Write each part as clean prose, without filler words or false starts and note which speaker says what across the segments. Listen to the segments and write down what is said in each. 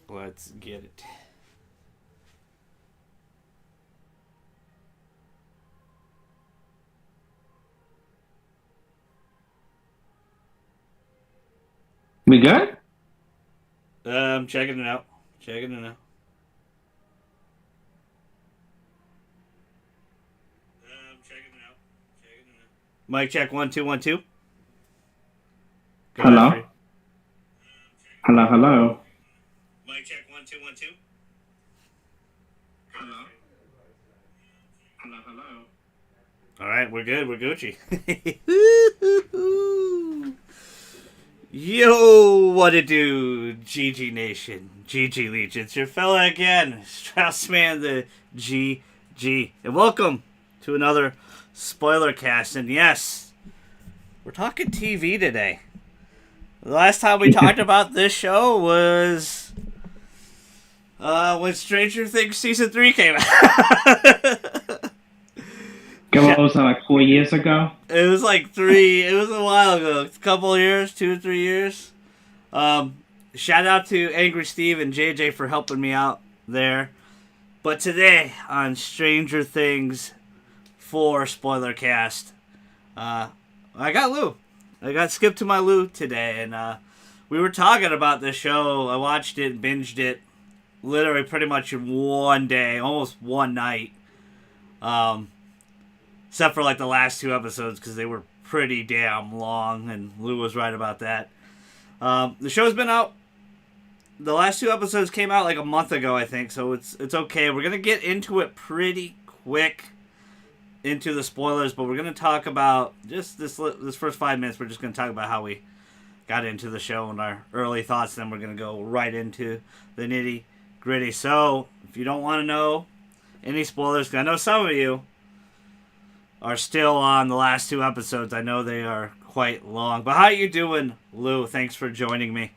Speaker 1: Let's get it.
Speaker 2: We good?
Speaker 1: Checking it out. Checking it out. Checking it out. Checking it out. Mic check 1 2 1 2. Go ahead, free.
Speaker 2: Hello? Hello, hello.
Speaker 1: Mic check 1 2 1 2.
Speaker 2: Hello? Hello, hello.
Speaker 1: All right, we're good. We're Gucci. Yo, what it do, GG Nation, GG Legion. It's your fella again, Straussman the GG. And welcome to another Spoilercast. And yes, we're talking TV today. The last time we talked about this show was when Stranger Things Season 3 came out.
Speaker 2: What was that, like 4 years ago?
Speaker 1: It was like it was a while ago. A couple of years, 2 or 3 years. Shout out to Angry Steve and JJ for helping me out there. But today on Stranger Things 4 Spoilercast, I got Lou. I got skipped to my Lou today, and we were talking about this show. I watched it, binged it, literally pretty much in one day, almost one night. Except for like the last 2 episodes because they were pretty damn long, and Lou was right about that. The show's been out. The last 2 episodes came out like a month ago, I think, so it's okay. We're gonna get into it pretty quick into the spoilers, but we're gonna talk about just this first 5 minutes. We're just gonna talk about how we got into the show and our early thoughts. Then we're gonna go right into the nitty gritty. So if you don't want to know any spoilers, 'cause I know some of you are still on the last 2 episodes. I know they are quite long. But how you doing, Lou? Thanks for joining me.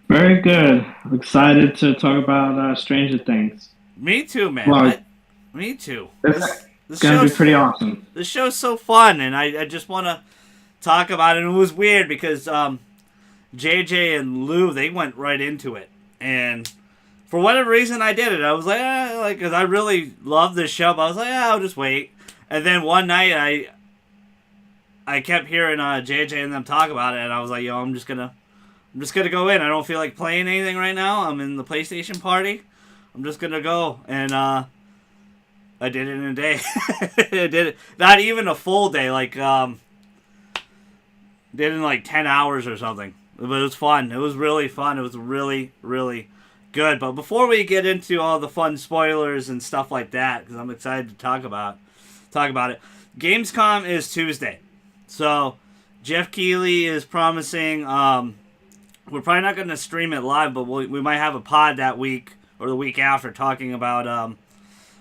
Speaker 2: Very good. Excited to talk about Stranger Things.
Speaker 1: Me too, man.
Speaker 2: Well,
Speaker 1: Me too.
Speaker 2: it's
Speaker 1: This
Speaker 2: going to be
Speaker 1: show's
Speaker 2: pretty awesome.
Speaker 1: this show's so fun, and I just want to talk about it. And it was weird because JJ and Lou, they went right into it, and for whatever reason, I did it. I was like, because I really love this show. But I was like, I'll just wait. And then one night, I kept hearing JJ and them talk about it, and I was like, I'm just gonna go in. I don't feel like playing anything right now. I'm in the PlayStation party. I'm just gonna go, and I did it in a day. I did it, not even a full day, like did it in like 10 hours or something. But it was fun. It was really fun. It was really, really good. But before we get into all the fun spoilers and stuff like that, because I'm excited to talk about it. Gamescom is Tuesday. So Jeff Keighley is promising, we're probably not going to stream it live, but we might have a pod that week or the week after talking about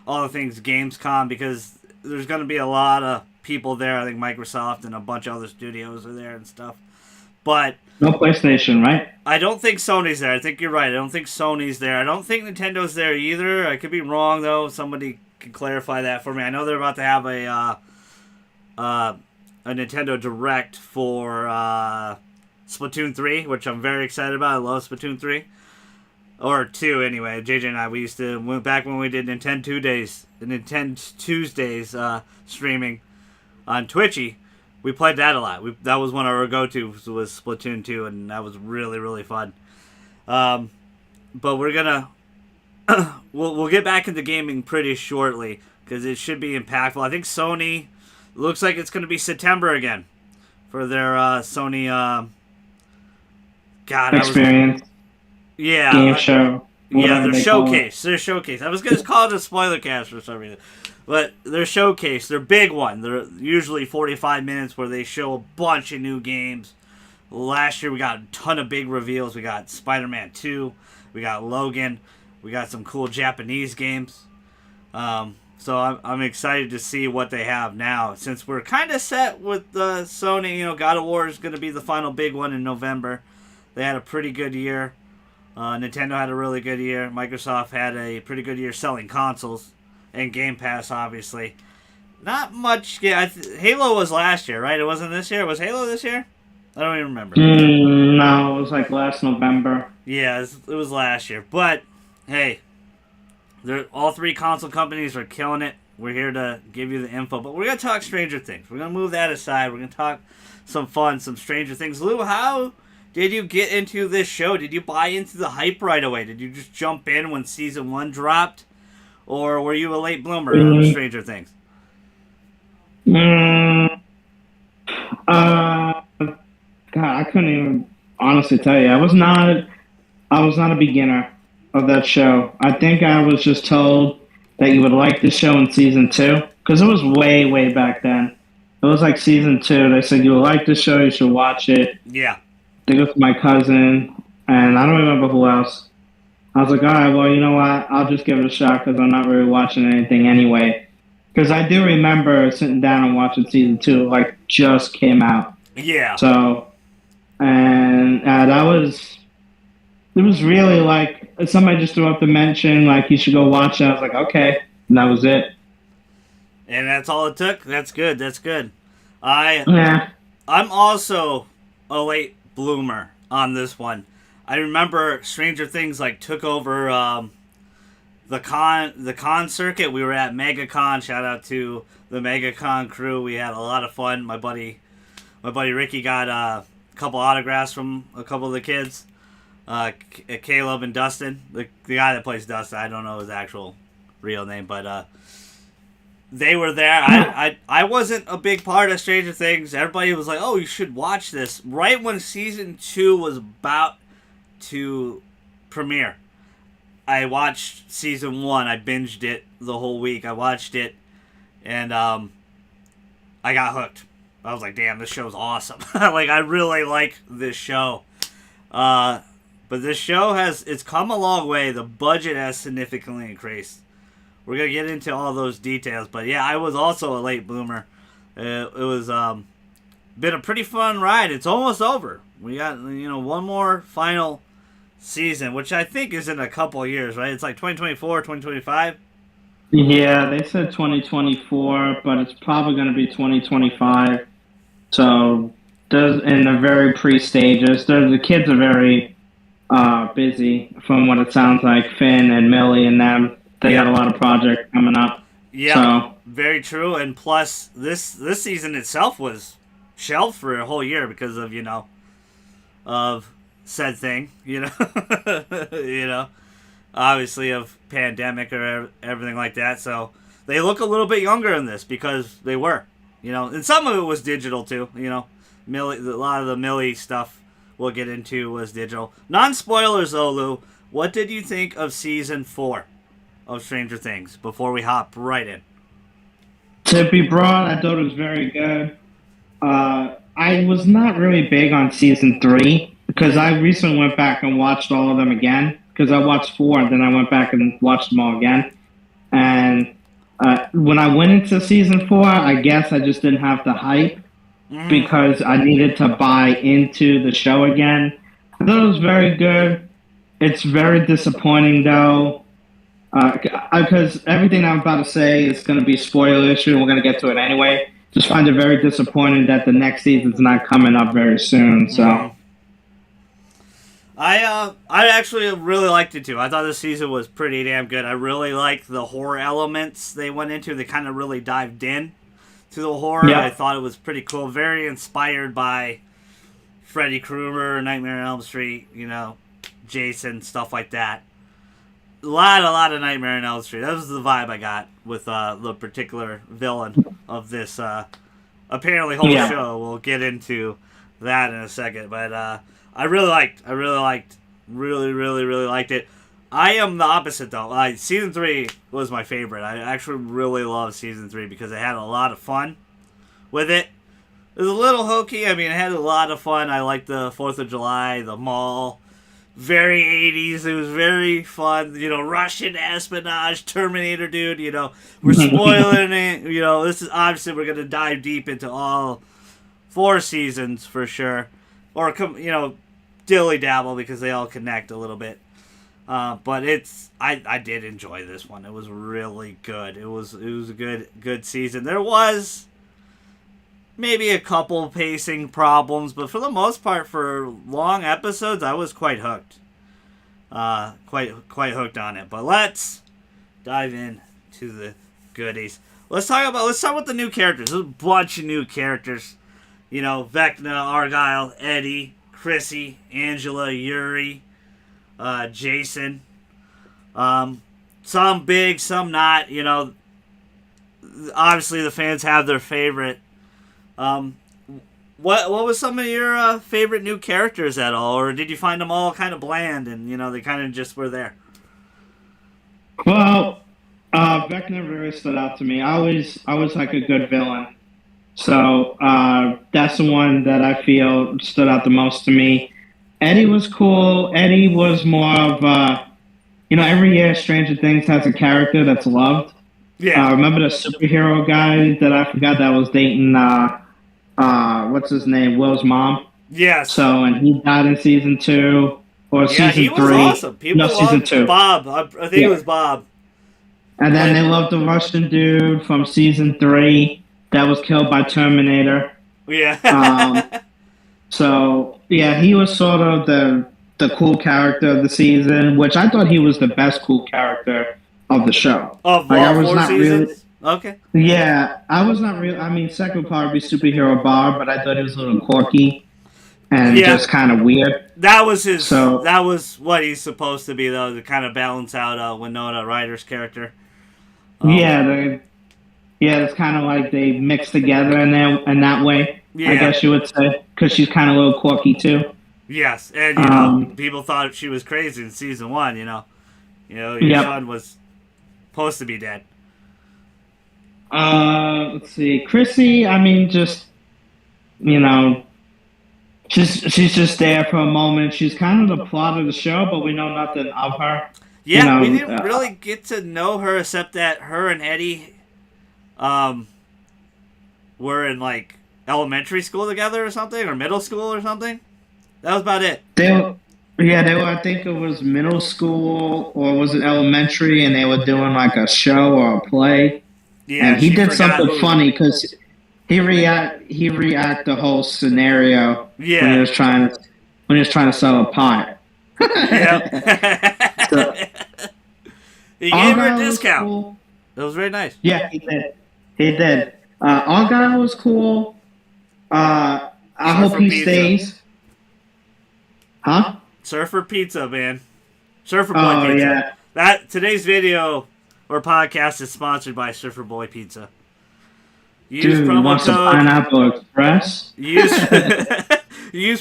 Speaker 1: all the things Gamescom, because there's going to be a lot of people there. I think Microsoft and a bunch of other studios are there and stuff. But
Speaker 2: No PlayStation, right?
Speaker 1: I don't think Sony's there. I think you're right. I don't think Sony's there. I don't think Nintendo's there either. I could be wrong, though. Somebody can clarify that for me. I know they're about to have a Nintendo Direct for Splatoon 3, which I'm very excited about. I love Splatoon 3. Or 2, anyway. JJ and I, we used to, back when we did Nintendo Tuesdays streaming on Twitchy, we played that a lot. That was one of our go-tos, was Splatoon 2, and that was really, really fun. But we're gonna we'll get back into gaming pretty shortly, because it should be impactful. I think Sony looks like it's going to be September again for their Sony
Speaker 2: Experience. Game show.
Speaker 1: Their showcase. Their showcase. I was going to call it a spoiler cast for some reason. But their showcase, their big one. They're usually 45 minutes where they show a bunch of new games. Last year we got a ton of big reveals. We got Spider-Man 2. We got Logan. We got some cool Japanese games. So I'm excited to see what they have now. Since we're kind of set with Sony, God of War is going to be the final big one in November. They had a pretty good year. Nintendo had a really good year. Microsoft had a pretty good year selling consoles. And Game Pass, obviously. Not much. Yeah, Halo was last year, right? It wasn't this year? Was Halo this year? I don't even remember.
Speaker 2: No, it was like last November.
Speaker 1: Yeah, it was last year. But hey, all three console companies are killing it. We're here to give you the info, but we're gonna talk Stranger Things. We're gonna move that aside. We're gonna talk some fun, some Stranger Things. Lou, how did you get into this show? Did you buy into the hype right away? Did you just jump in when season 1 dropped, or were you a late bloomer of
Speaker 2: Mm,
Speaker 1: Stranger Things?
Speaker 2: mm, uh, God, I couldn't even honestly tell you. I was not a beginner of that show. I think I was just told that you would like the show in season two because it was way, way back then. It was like season two. They said you would like the show, you should watch it.
Speaker 1: Yeah,
Speaker 2: They go to my cousin, and I don't remember who else. I was like, all right, well, you know what? I'll just give it a shot because I'm not really watching anything anyway. Because I do remember sitting down and watching season two, like just came out.
Speaker 1: yeah,
Speaker 2: So, and that was it was really like somebody just threw up the mention, like you should go watch it. I was like, okay, and that was it.
Speaker 1: and that's all it took. That's good. That's good. I
Speaker 2: Yeah.
Speaker 1: I'm also a late bloomer on this one. I remember Stranger Things like took over the con circuit. We were at MegaCon. Shout out to the MegaCon crew. We had a lot of fun. My buddy Ricky got a couple autographs from a couple of the kids. Caleb and Dustin, the guy that plays Dustin. I don't know his actual real name, but they were there. I wasn't a big part of Stranger Things. Everybody was like, "Oh, you should watch this." Right when season 2 was about to premiere, I watched season 1. I binged it the whole week. I watched it, and I got hooked. I was like, "Damn, this show's awesome!" Like, I really like this show. But this show it's come a long way. The budget has significantly increased. We're gonna get into all those details, but yeah, I was also a late bloomer. It was been a pretty fun ride. It's almost over. We got one more final season, which I think is in a couple of years, right? It's like 2024, 2025.
Speaker 2: Yeah, they said 2024, but it's probably going to be 2025. So, there's in the very pre stages. The kids are very busy, from what it sounds like. Finn and Millie and them, they got
Speaker 1: Yeah,
Speaker 2: a lot of projects coming up.
Speaker 1: yeah,
Speaker 2: So,
Speaker 1: very true. And plus, this season itself was shelved for a whole year because of of said thing. You know, obviously of pandemic or everything like that. So they look a little bit younger in this because they were, and some of it was digital too. Millie, a lot of the Millie stuff we'll get into was digital. Non spoilers though, Lou. What did you think of season 4 of Stranger Things before we hop right in?
Speaker 2: to be broad, I thought it was very good. I was not really big on season three because I recently went back and watched all of them again because I watched four and then I went back and watched them all again. And when I went into season four, I guess I just didn't have the hype
Speaker 1: Mm,
Speaker 2: because I needed to buy into the show again. I thought it was very good. It's very disappointing though, because everything I'm about to say is going to be spoiler issue, and we're going to get to it anyway. Just find it very disappointing that the next season's not coming up very soon. So
Speaker 1: mm. I actually really liked it too. I thought this season was pretty damn good. I really liked the horror elements they went into. They kind of really dived in to the horror. I
Speaker 2: yeah,
Speaker 1: thought it was pretty cool. Very inspired by Freddy Krueger, Nightmare on Elm Street, Jason, stuff like that. A lot of Nightmare on Elm Street. That was the vibe I got with the particular villain of this apparently whole
Speaker 2: yeah.
Speaker 1: show. We'll get into that in a second, but I really, really, really liked it. I am the opposite though. Season 3 was my favorite. I actually really love season 3 because it had a lot of fun with it. It was a little hokey. I mean, it had a lot of fun. I liked the 4th of July, the mall. Very 80s. It was very fun. Russian espionage, Terminator dude. We're spoiling it. This is obviously we're going to dive deep into all 4 seasons for sure. Or, dilly dabble because they all connect a little bit. But I did enjoy this one. It was really good. It was a good season. There was maybe a couple pacing problems, but for the most part, for long episodes, I was quite hooked. Quite hooked on it. But let's dive in to the goodies. Let's start with the new characters. There's a bunch of new characters. You know, Vecna, Argyle, Eddie, Chrissy, Angela, Yuri, Jason. Some big, some not. You know, obviously the fans have their favorite. What was some of your favorite new characters at all, or did you find them all kind of bland and they kind of just were there?
Speaker 2: Well, Vecna really stood out to me. I always like a good villain, so that's the one that I feel stood out the most to me. Eddie was cool. Eddie was more of every year Stranger Things has a character that's loved.
Speaker 1: Yeah.
Speaker 2: Remember the superhero guy that I forgot that was dating what's his name? Will's mom.
Speaker 1: Yes.
Speaker 2: So, and he died in season 2 or season 3.
Speaker 1: Yeah, he was awesome. People loved
Speaker 2: season 2.
Speaker 1: Bob. I think it was Bob.
Speaker 2: And then they loved the Russian dude from season 3 that was killed by Terminator.
Speaker 1: Yeah.
Speaker 2: So yeah, he was sort of the cool character of the season, which I thought he was the best cool character of the show.
Speaker 1: Of
Speaker 2: like,
Speaker 1: all
Speaker 2: I was
Speaker 1: 4
Speaker 2: not
Speaker 1: seasons?
Speaker 2: really.
Speaker 1: Okay.
Speaker 2: Yeah, I was not really. I mean, second part would be superhero Bob, but I thought he was a little quirky and just kind of weird.
Speaker 1: That was his.
Speaker 2: So
Speaker 1: that was what he's supposed to be, though, to kind of balance out Winona Ryder's character.
Speaker 2: It's kind of like they mixed together in that way. Yeah. I guess you would say, because she's kind of a little quirky too.
Speaker 1: Yes, and people thought she was crazy in season 1. Your son was supposed to be dead.
Speaker 2: Let's see, Chrissy. I mean, just she's just there for a moment. She's kind of the plot of the show, but we know nothing of her.
Speaker 1: Yeah, we didn't really get to know her except that her and Eddie, were in like elementary school together or something, or middle school or something. That was about it.
Speaker 2: They were. I think it was middle school or was it elementary, and they were doing like a show or a play. Yeah, and he did something funny because he react the whole scenario when he was trying to sell a pie.
Speaker 1: Yeah.
Speaker 2: So,
Speaker 1: he gave her a discount. Cool. That was very nice.
Speaker 2: Yeah, he did. Argyle was cool. I hope he stays. Huh?
Speaker 1: Surfer Pizza, man. Surfer Boy Pizza. Yeah. Today's video or podcast is sponsored by Surfer Boy Pizza.
Speaker 2: Use promo code Pineapple Express.
Speaker 1: Use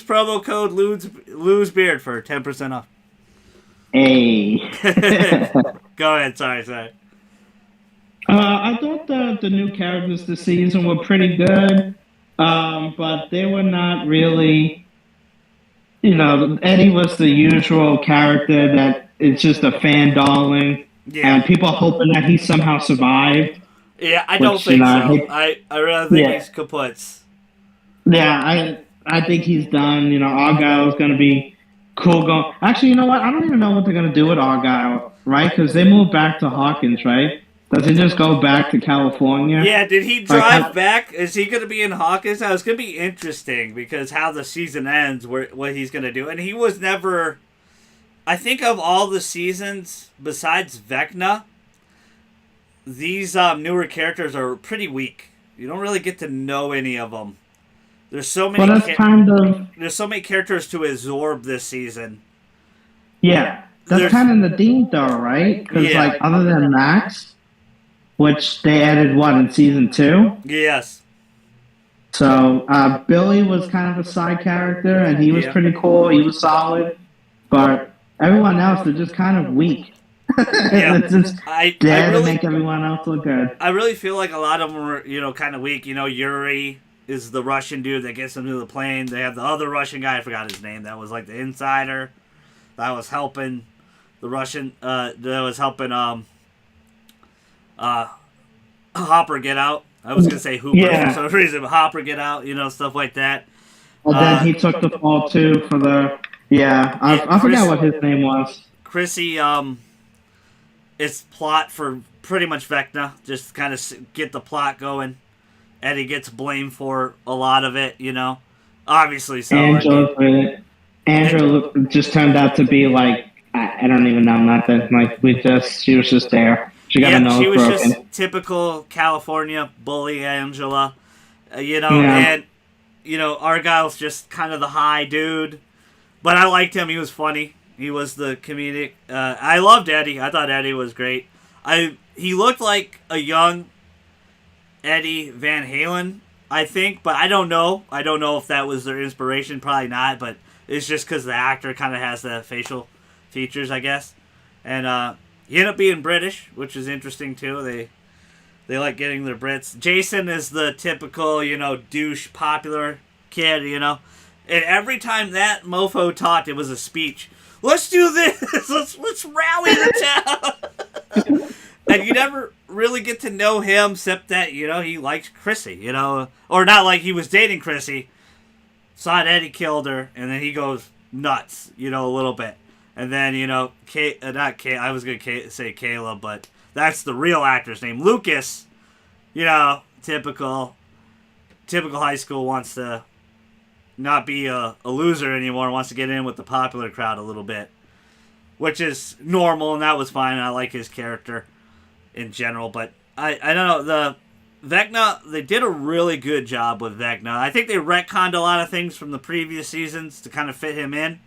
Speaker 1: promo code Lou's Beard for 10% off.
Speaker 2: Hey.
Speaker 1: Go ahead. Sorry.
Speaker 2: I thought the new characters this season were pretty good, but they were not really. Eddie was the usual character that is just a fan darling, and people hoping that he somehow survived.
Speaker 1: Yeah, I don't think so. I really think he's kaputs.
Speaker 2: Yeah, I think he's done. Argyle's going to be cool going. Actually, you know what? I don't even know what they're going to do with Argyle, right? Because they moved back to Hawkins, right? Does he just go back to California?
Speaker 1: Yeah, did he drive back? Is he going to be in Hawkins? Now, it's going to be interesting because how the season ends, what he's going to do. And he was never... I think of all the seasons, besides Vecna, these newer characters are pretty weak. You don't really get to know any of them. There's so many. There's so many characters to absorb this season.
Speaker 2: Yeah, that's kind of the theme, though, right? Because other than Max, which they added in season 2.
Speaker 1: Yes.
Speaker 2: So Billy was kind of a side character, and he was pretty cool. He was solid, but everyone else, they're just kind of weak.
Speaker 1: Yeah,
Speaker 2: it's just there to make everyone else look good.
Speaker 1: I really feel like a lot of them were, kind of weak. Yuri is the Russian dude that gets them to the plane. They have the other Russian guy, I forgot his name, that was like the insider that was helping the Russian, that was helping Hopper get out. I was going to say Hooper for some reason, but Hopper get out, stuff like that.
Speaker 2: And then he took the fall, too, for the... Yeah, I forgot what his name was.
Speaker 1: Chrissy, it's plot for pretty much Vecna. Just kind of get the plot going. Eddie gets blamed for a lot of it, Obviously so.
Speaker 2: Angela just turned out to be like, I don't even know nothing. Like, she was just there. She got a nose
Speaker 1: she was
Speaker 2: broken.
Speaker 1: just typical California bully Angela,
Speaker 2: Yeah.
Speaker 1: and, Argyle's just kind of the high dude. But I liked him. He was funny. He was the comedic. I loved Eddie. I thought Eddie was great. He looked like a young Eddie Van Halen, I think, but I don't know. I don't know if that was their inspiration. Probably not, but it's just because the actor kind of has the facial features, I guess. And he ended up being British, which is interesting too. They like getting their Brits. Jason is the typical, douche, popular kid, And every time that mofo talked, it was a speech. Let's do this. Let's rally the town. And you never really get to know him, except that he liked Chrissy, or not like he was dating Chrissy. Saw that Eddie killed her, and then he goes nuts, a little bit. And then not Kay. I was gonna say Caleb, but that's the real actor's name, Lucas. Typical high school wants to not be a loser anymore, wants to get in with the popular crowd a little bit, which is normal, and that was fine. I like his character in general, but I don't know, the Vecna, they did a really good job with Vecna. I think they retconned a lot of things from the previous seasons to kind of fit him in.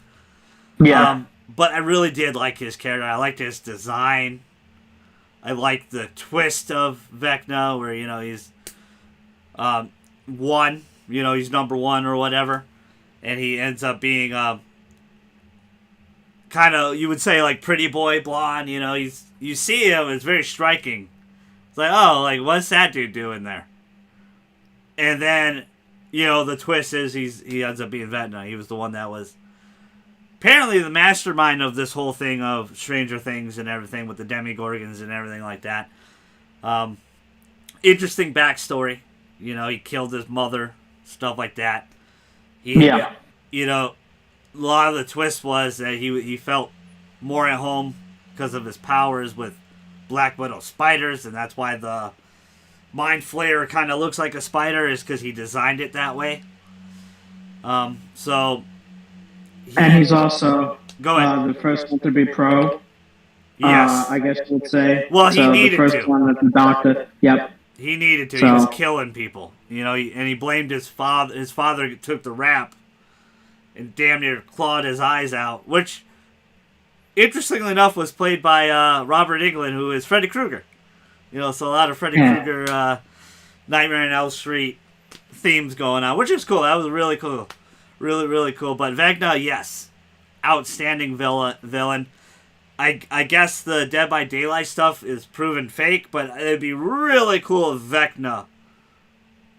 Speaker 2: Yeah.
Speaker 1: But I really did like his character. I liked his design. I liked the twist of Vecna, where he's one. He's number one or whatever, and he ends up being kind of, you would say, like pretty boy blonde. You see him, it's very striking. It's like, oh, like what's that dude doing there? And then, the twist is he ends up being Vecna. He was the one that was apparently the mastermind of this whole thing of Stranger Things and everything with the Demogorgons and everything like that. Interesting backstory. He killed his mother, stuff like that. A lot of the twist was that he felt more at home because of his powers with Black Widow spiders, and that's why the Mind Flayer kind of looks like a spider, is because he designed it that way.
Speaker 2: And he's also
Speaker 1: Go ahead.
Speaker 2: the first one to be pro.
Speaker 1: Yes.
Speaker 2: I guess you would say.
Speaker 1: Well, he needed
Speaker 2: the first
Speaker 1: to.
Speaker 2: one with the doctor. Yep.
Speaker 1: He needed to.
Speaker 2: So,
Speaker 1: he was killing people. And he blamed his father. His father took the rap and damn near clawed his eyes out, which, interestingly enough, was played by Robert Englund, who is Freddy Krueger. So a lot of Freddy Krueger, Nightmare on Elm Street themes going on, which is cool. That was really cool. Really, really cool. But Vecna, yes. Outstanding villain. I guess the Dead by Daylight stuff is proven fake, but it'd be really cool if Vecna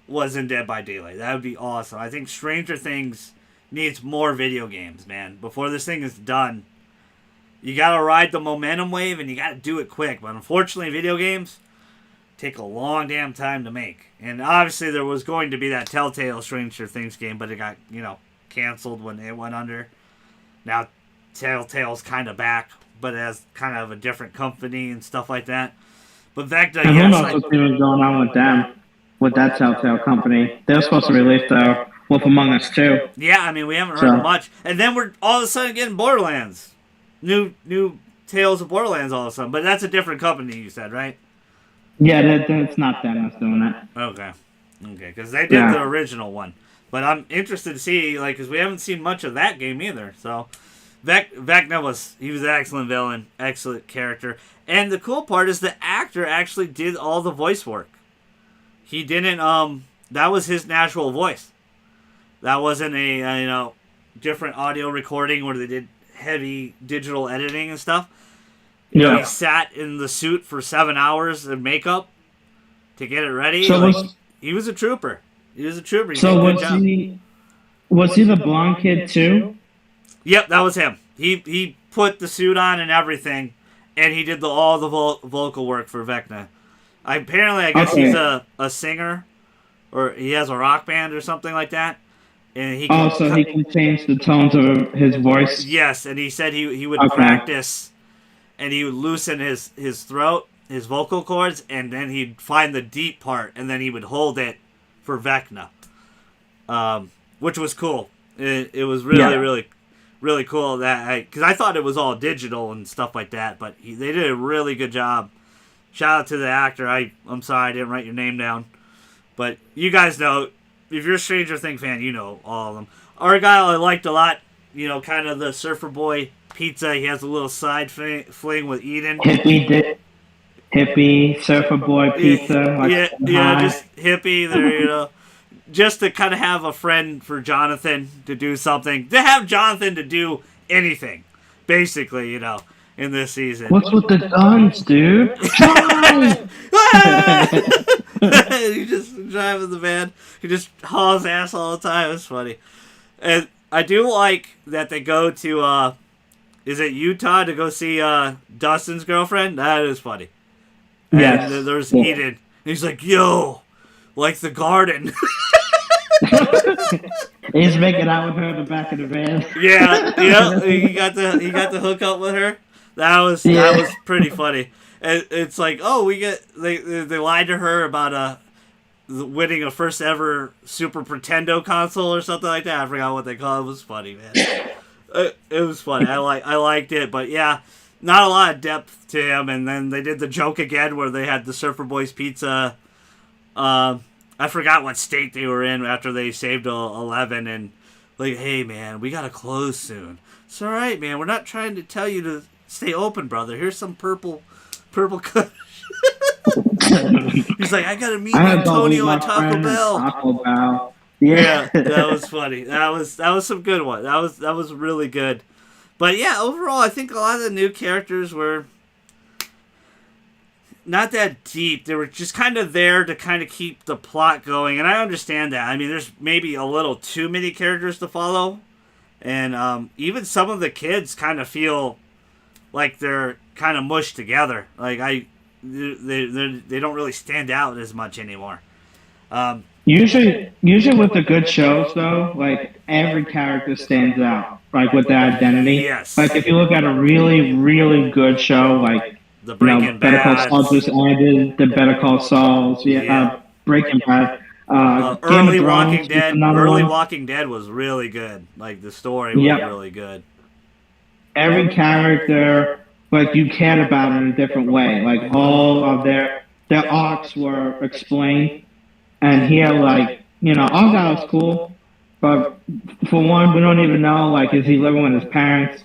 Speaker 1: was in Dead by Daylight. That would be awesome. I think Stranger Things needs more video games, man. Before this thing is done, you gotta ride the momentum wave, and you gotta do it quick. But unfortunately, video games take a long damn time to make. And obviously, there was going to be that Telltale Stranger Things game, but it got, canceled when it went under. Now, Telltale's kind of back, but as kind of a different company and stuff like that. But Vecna,
Speaker 2: who knows what's even going on with them, with that Telltale company? They're supposed to release the Wolf Among Us too.
Speaker 1: Yeah, I mean, we haven't heard much. And then we're all of a sudden getting Borderlands. New Tales of Borderlands all of a sudden. But that's a different company, you said, right?
Speaker 2: Yeah, it's not them that's doing it.
Speaker 1: Okay, because they did the original one. But I'm interested to see, because we haven't seen much of that game either. So, Vecna was an excellent villain, excellent character. And the cool part is the actor actually did all the voice work. He didn't, that was his natural voice. That wasn't a, different audio recording where they did heavy digital editing and stuff. He sat in the suit for 7 hours in makeup to get it ready.
Speaker 2: So
Speaker 1: he was a trooper. He was a trooper.
Speaker 2: So was he the blonde kid too?
Speaker 1: Yep, that was him. He put the suit on and everything, and he did all the vocal work for Vecna. I guess he's a singer, or he has a rock band or something like that. And he can
Speaker 2: he can change the tones of his voice.
Speaker 1: Yes, and he said he would practice, and he would loosen his throat, his vocal cords, and then he'd find the deep part, and then he would hold it for Vecna, which was cool. It was really really cool that because I thought it was all digital and stuff like that, but they did a really good job. Shout out to the actor. I'm sorry I didn't write your name down, but you guys know if you're a Stranger Things fan, you know all of them. Argyle I liked a lot. You know, kind of the surfer boy pizza. He has a little side fling with Eden.
Speaker 2: Hippie surfer boy pizza.
Speaker 1: Just hippie there. You know, just to kind of have a friend for Jonathan to do something. To have Jonathan to do anything, basically. You know, in this season.
Speaker 2: What's with the guns, dude?
Speaker 1: He just driving the van. He just hauls ass all the time. It's funny. And I do like that they go to, is it Utah to go see Dustin's girlfriend? That is funny.
Speaker 2: Yes.
Speaker 1: And there's Eden. And he's like, yo, like the garden.
Speaker 2: He's making out with her in the back of the van.
Speaker 1: Yeah. He got the hook up with her. That was pretty funny. And it's like, oh, they lied to her about winning a first ever Super Nintendo console or something like that. I forgot what they call it. It was funny, man. It was funny. I liked it, but yeah, not a lot of depth to him. And then they did the joke again where they had the Surfer Boys pizza. I forgot what state they were in after they saved 11 and like, hey man, we gotta close soon. It's all right, man. We're not trying to tell you to stay open, brother. Here's some purple kush. He's like, I gotta meet Antonio at Taco Bell. Yeah, that was funny. That was some good one. That was really good. But yeah, overall, I think a lot of the new characters were not that deep. They were just kind of there to kind of keep the plot going, and I understand that. I mean, there's maybe a little too many characters to follow, and even some of the kids kind of feel like they're kind of mushed together. Like they don't really stand out as much anymore.
Speaker 2: Usually with the good shows though, like every character stands out, like with their identity.
Speaker 1: Yes.
Speaker 2: Like if you look at a really, really good show, like
Speaker 1: the Breaking Bad,
Speaker 2: Better Call Saul just ended, the Better Call Sauls, Breaking Bad.
Speaker 1: Early Walking Dead. Early Walking Dead was really good. Like the story was really good.
Speaker 2: Every character, like you cared about in a different way. Like all of their arcs were explained. And here, like, Argyle's cool, but for one, we don't even know, like, is he living with his parents?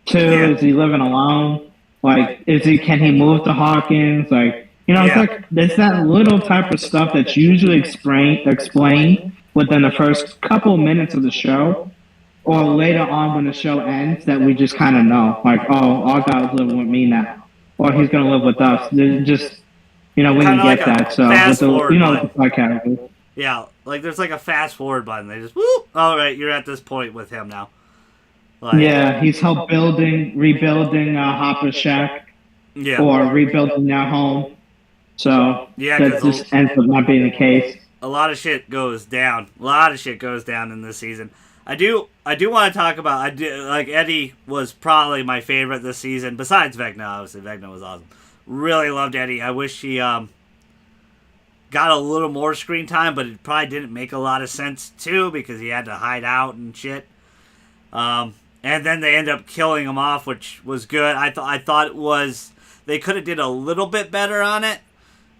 Speaker 2: Two, is he living alone? Like, can he move to Hawkins? Like, it's like, there's that little type of stuff that's usually explained within the first couple of minutes of the show, or later on when the show ends, that we just kind of know. Like, oh, Argyle's living with me now, or he's going to live with us. There's just... we didn't get that, so with characters.
Speaker 1: Yeah, like there's like a fast forward button. They just all right, you're at this point with him now. Like,
Speaker 2: he's helped rebuilding Hopper's shack, or rebuilding their home. So that just ends up not being the case.
Speaker 1: A lot of shit goes down. In this season. I do want to talk about. Eddie was probably my favorite this season. Besides Vecna, obviously Vecna was awesome. Really loved Eddie. I wish he got a little more screen time, but it probably didn't make a lot of sense too because he had to hide out and shit. And then they end up killing him off, which was good. I thought it was they could have did a little bit better on it.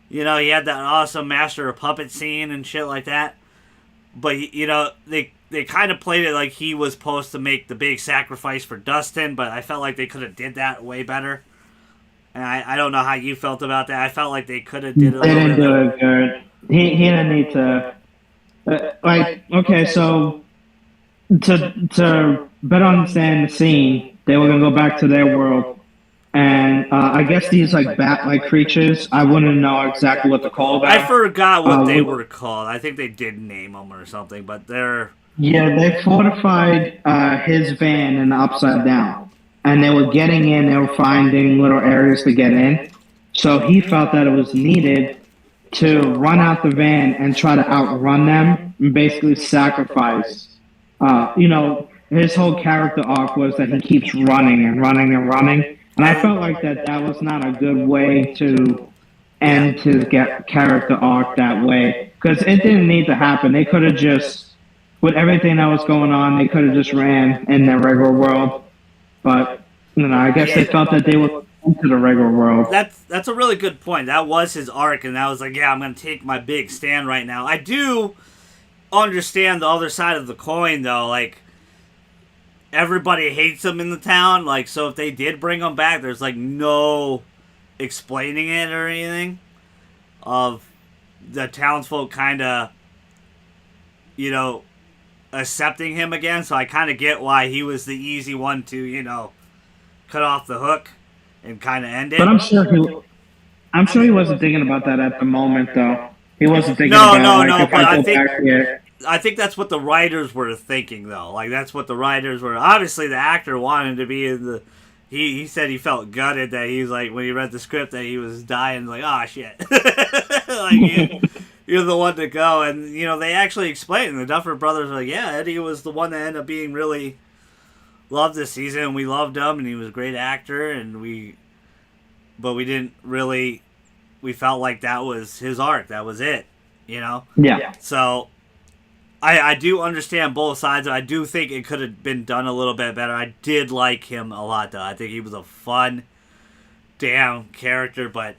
Speaker 1: He had that awesome Master of Puppet scene and shit like that. But they kind of played it like he was supposed to make the big sacrifice for Dustin, but I felt like they could have did that way better. And I don't know how you felt about that. I felt like they could have did it a little bit.
Speaker 2: They didn't do it good. He didn't need to. Okay, so to better understand the scene, they were gonna go back to their world, and I guess these bat-like creatures. I wouldn't know exactly what to call them.
Speaker 1: I forgot what they were called. I think they did name them or something, but they're
Speaker 2: they fortified his van in the Upside Down. And they were getting in, they were finding little areas to get in. So he felt that it was needed to run out the van and try to outrun them and basically sacrifice. His whole character arc was that he keeps running and running and running. And I felt like that was not a good way to end his character arc that way. because it didn't need to happen. They could have just, with everything that was going on, they could have just ran in their regular world. But I guess they felt that they were into the regular world.
Speaker 1: That's a really good point. That was his arc, and that was like, yeah, I'm gonna take my big stand right now. I do understand the other side of the coin, though. Like, everybody hates him in the town. Like, so if they did bring him back, there's like no explaining it or anything of the townsfolk kind of, accepting him again. So I kind of get why he was the easy one to, cut off the hook and kind of end it.
Speaker 2: But I'm sure he wasn't thinking about that at the moment, though. He wasn't thinking about
Speaker 1: but I think that's what the writers were thinking, though. Like, that's what the writers were. Obviously, the actor wanted to be in the. He said he felt gutted that he was like, when he read the script, that he was dying, like, oh shit. Like, you're the one to go. And, they actually explained. The Duffer Brothers were like, yeah, Eddie was the one that ended up being really loved this season, and we loved him, and he was a great actor, but we didn't really. We felt like that was his arc. That was it,
Speaker 2: Yeah.
Speaker 1: So, I do understand both sides. I do think it could have been done a little bit better. I did like him a lot, though. I think he was a fun, damn character. But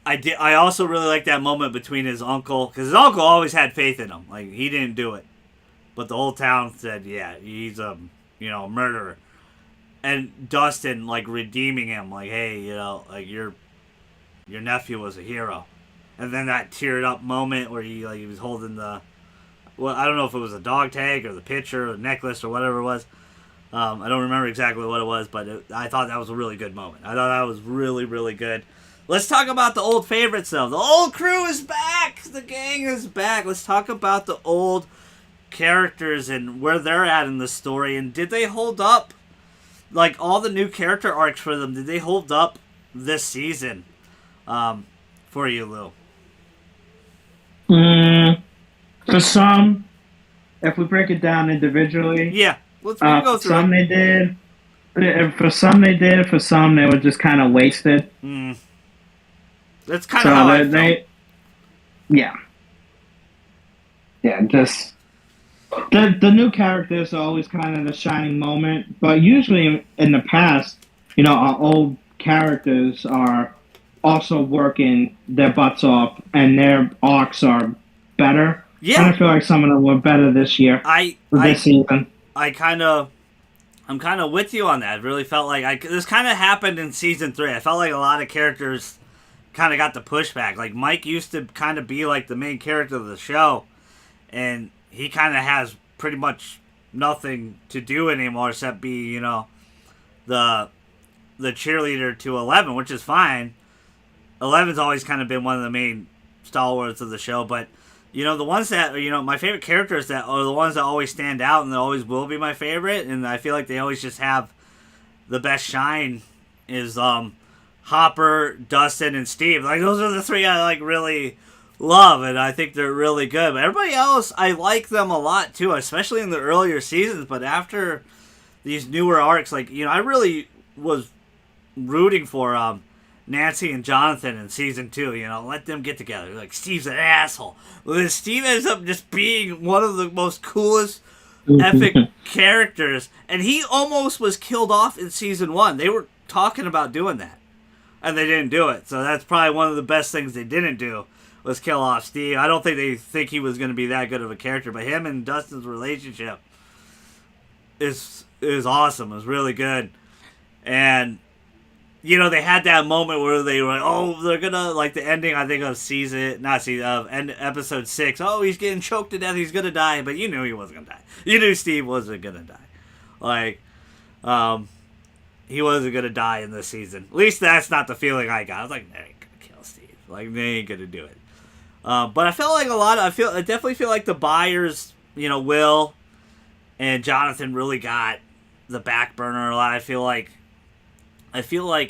Speaker 1: I also really like that moment between his uncle, because his uncle always had faith in him. Like, he didn't do it, but the whole town said, yeah, he's a murderer. And Dustin, like, redeeming him, like, hey, like, your nephew was a hero. And then that teared up moment where he was holding the, well, I don't know if it was a dog tag or the picture or the necklace or whatever it was. I don't remember exactly what it was, but I thought that was a really good moment. I thought that was really, really good. Let's talk about the old favorites, though. The old crew is back. The gang is back. Let's talk about the old characters and where they're at in the story. And did they hold up? Like, all the new character arcs for them, did they hold up this season for you, Lou?
Speaker 2: For some, if we break it down individually,
Speaker 1: yeah, let's go through
Speaker 2: some it. They did. For some they did. For some they were just kind of wasted.
Speaker 1: That's kind of how I felt.
Speaker 2: Yeah, just the new characters are always kind of the shining moment. But usually in the past, our old characters are also working their butts off, and their arcs are better.
Speaker 1: Yeah,
Speaker 2: I feel like some of them were better this year. This season.
Speaker 1: I'm kind of with you on that. It really felt like this kind of happened in season 3. I felt like a lot of characters kind of got the pushback. Like, Mike used to kind of be like the main character of the show, and he kind of has pretty much nothing to do anymore except be, the cheerleader to 11, which is fine. 11's always kind of been one of the main stalwarts of the show, but the ones that, my favorite characters that are the ones that always stand out and that always will be my favorite, and I feel like they always just have the best shine, is Hopper, Dustin, and Steve. Like, those are the 3 I really love, and I think they're really good. But everybody else, I like them a lot too, especially in the earlier seasons. But after these newer arcs, I really was rooting for Nancy and Jonathan in season 2. Let them get together. Like, Steve's an asshole. Well, then Steve ends up just being one of the most coolest, epic characters, and he almost was killed off in season 1. They were talking about doing that, and they didn't do it. So that's probably one of the best things they didn't do, was kill off Steve. I don't think they think he was going to be that good of a character, but him and Dustin's relationship is awesome. It was really good. And they had that moment where they were like, oh, they're gonna, like, the ending, I think, of episode 6. Oh, he's getting choked to death, he's gonna die, but you knew he wasn't gonna die. You knew Steve wasn't gonna die. Like, he wasn't gonna die in this season. At least that's not the feeling I got. I was like, they ain't gonna kill Steve. Like, they ain't gonna do it. But I felt like I definitely feel like the Byers, Will and Jonathan really got the back burner a lot. I feel like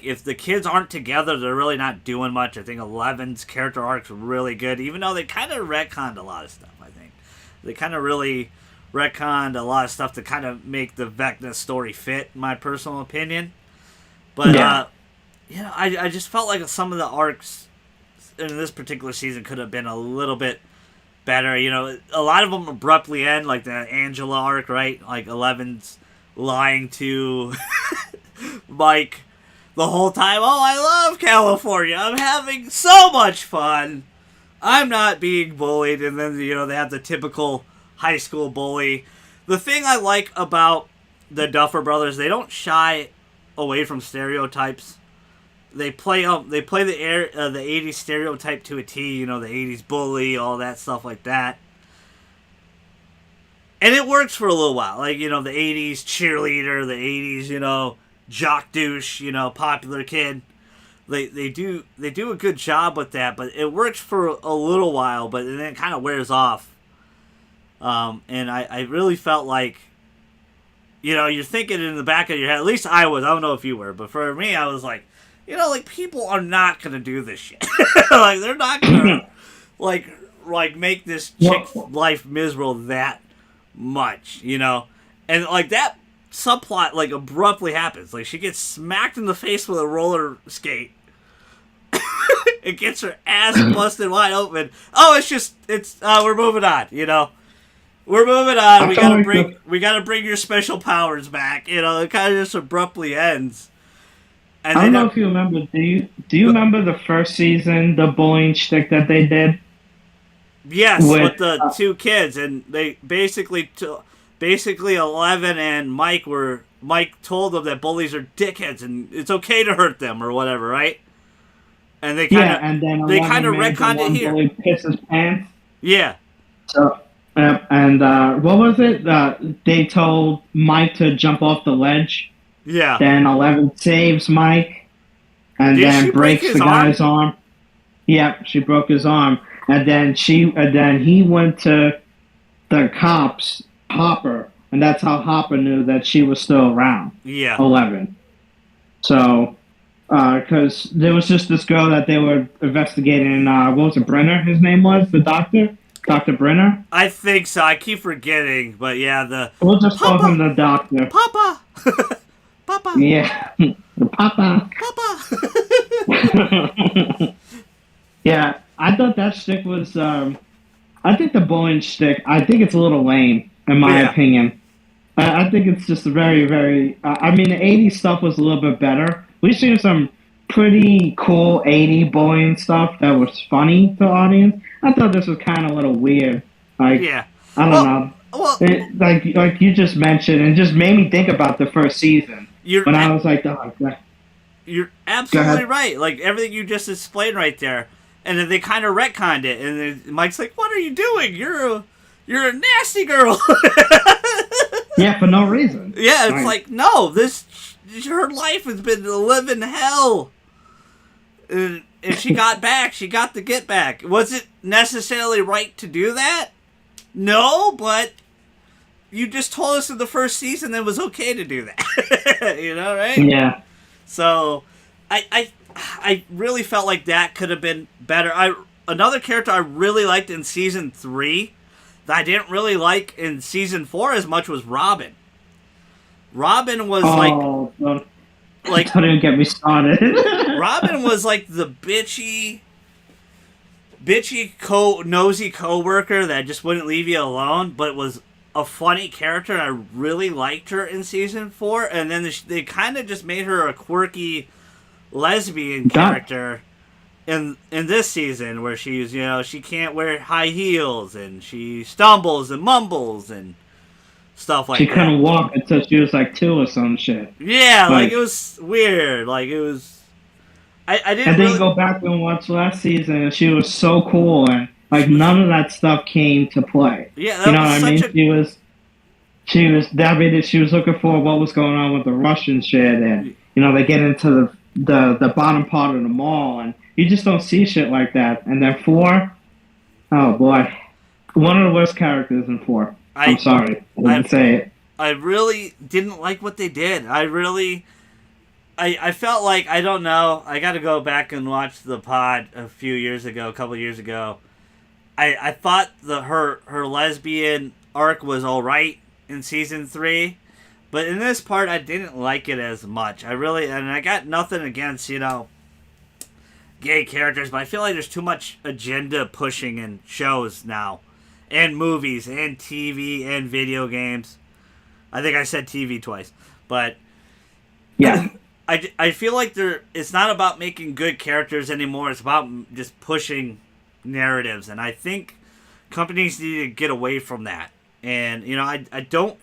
Speaker 1: if the kids aren't together, they're really not doing much. I think 11's character arc's really good, even though they kind of retconned a lot of stuff, I think. They kind of really retconned a lot of stuff to kind of make the Vecna story fit, in my personal opinion. But, I just felt like some of the arcs in this particular season could have been a little bit better. You know, a lot of them abruptly end, like the Angela arc, right? Like Eleven's lying to Mike the whole time. Oh, I love California. I'm having so much fun. I'm not being bullied. And then, you know, they have the typical high school bully. The thing I like about the Duffer Brothers, they don't shy away from stereotypes. They play the 80s stereotype to a T, you know, the 80s bully, all that stuff like that. And it works for a little while. Like, you know, the 80s cheerleader, the 80s, you know, jock douche, you know, popular kid. They do a good job with that, but it works for a little while, but then it kind of wears off. And I really felt like, you know, you're thinking in the back of your head, at least I was, I don't know if you were, but for me, I was like, you know, like, people are not going to do this shit. Like, they're not going to, like, make this chick's life miserable that much, you know? And, like, that subplot, like, abruptly happens. Like, she gets smacked in the face with a roller skate. It gets her ass busted wide open. Oh, we're moving on, you know? We're moving on. We gotta bring your special powers back. You know, it kind of just abruptly ends. And
Speaker 2: I don't know if you remember. Do you remember the first season, the bullying shtick that they did?
Speaker 1: Yes, with the two kids, and they basically 11 and Mike told them that bullies are dickheads and it's okay to hurt them or whatever, right? And they kind of retconned it here.
Speaker 2: Bully pissed his pants.
Speaker 1: Yeah.
Speaker 2: So. And what was it? They told Mike to jump off the ledge.
Speaker 1: Yeah.
Speaker 2: Then 11 saves Mike, and then breaks the guy's arm. Yep, she broke his arm, and then he went to the cops, Hopper, and that's how Hopper knew that she was still around.
Speaker 1: Yeah.
Speaker 2: 11. So, because there was just this girl that they were investigating. What was it? Brenner, his name was the doctor. Dr. Brenner?
Speaker 1: I think so. I keep forgetting, but yeah,
Speaker 2: we'll just call him the doctor.
Speaker 1: Papa! Papa!
Speaker 2: Yeah. Papa!
Speaker 1: Papa!
Speaker 2: Yeah, I thought that shtick was, I think the bullying shtick, I think it's a little lame, in my opinion. I think it's just very, very, I mean, the 80s stuff was a little bit better. We've seen some pretty cool 80s bullying stuff that was funny to the audience. I thought this was kind of a little weird. Like, I don't know.
Speaker 1: Well,
Speaker 2: like you just mentioned, and just made me think about the first season. I was like, oh, God.
Speaker 1: You're absolutely right. Like, everything you just explained right there. And then they kind of retconned it. And then Mike's like, what are you doing? You're a nasty girl.
Speaker 2: Yeah, for no reason.
Speaker 1: Yeah, it's like, no, her life has been a living hell. And she got back. She got the get back. Was it necessarily right to do that? No, but you just told us in the first season that it was okay to do that. You know, right?
Speaker 2: Yeah.
Speaker 1: So, I really felt like that could have been better. Another character I really liked in season 3 that I didn't really like in season 4 as much was Robin. Robin was don't
Speaker 2: even get me started.
Speaker 1: Robin was like the bitchy nosy coworker that just wouldn't leave you alone, but was a funny character. And I really liked her in season 4, and then they kind of just made her a quirky lesbian character in this season, where she's, you know, she can't wear high heels and she stumbles and mumbles and stuff like that. She
Speaker 2: couldn't walk until she was like 2 or some shit.
Speaker 1: Yeah, like it was weird. Like it was. I didn't.
Speaker 2: And then you go back and watch last season, and she was so cool, and like none of that stuff came to play.
Speaker 1: Yeah,
Speaker 2: you know what I mean. She was looking for what was going on with the Russian shit, and you know they get into the bottom part of the mall, and you just don't see shit like that. And then 4, oh boy, one of the worst characters in 4. I'm sorry, I didn't say it.
Speaker 1: I really didn't like what they did. I felt like, I don't know, I got to go back and watch the pod a couple years ago. I thought her lesbian arc was alright in season 3, but in this part I didn't like it as much. And I got nothing against, you know, gay characters, but I feel like there's too much agenda pushing in shows now. and movies and TV and video games. I think I said TV twice, but
Speaker 2: Yeah.
Speaker 1: I feel like it's not about making good characters anymore. It's about just pushing narratives, and I think companies need to get away from that. And I don't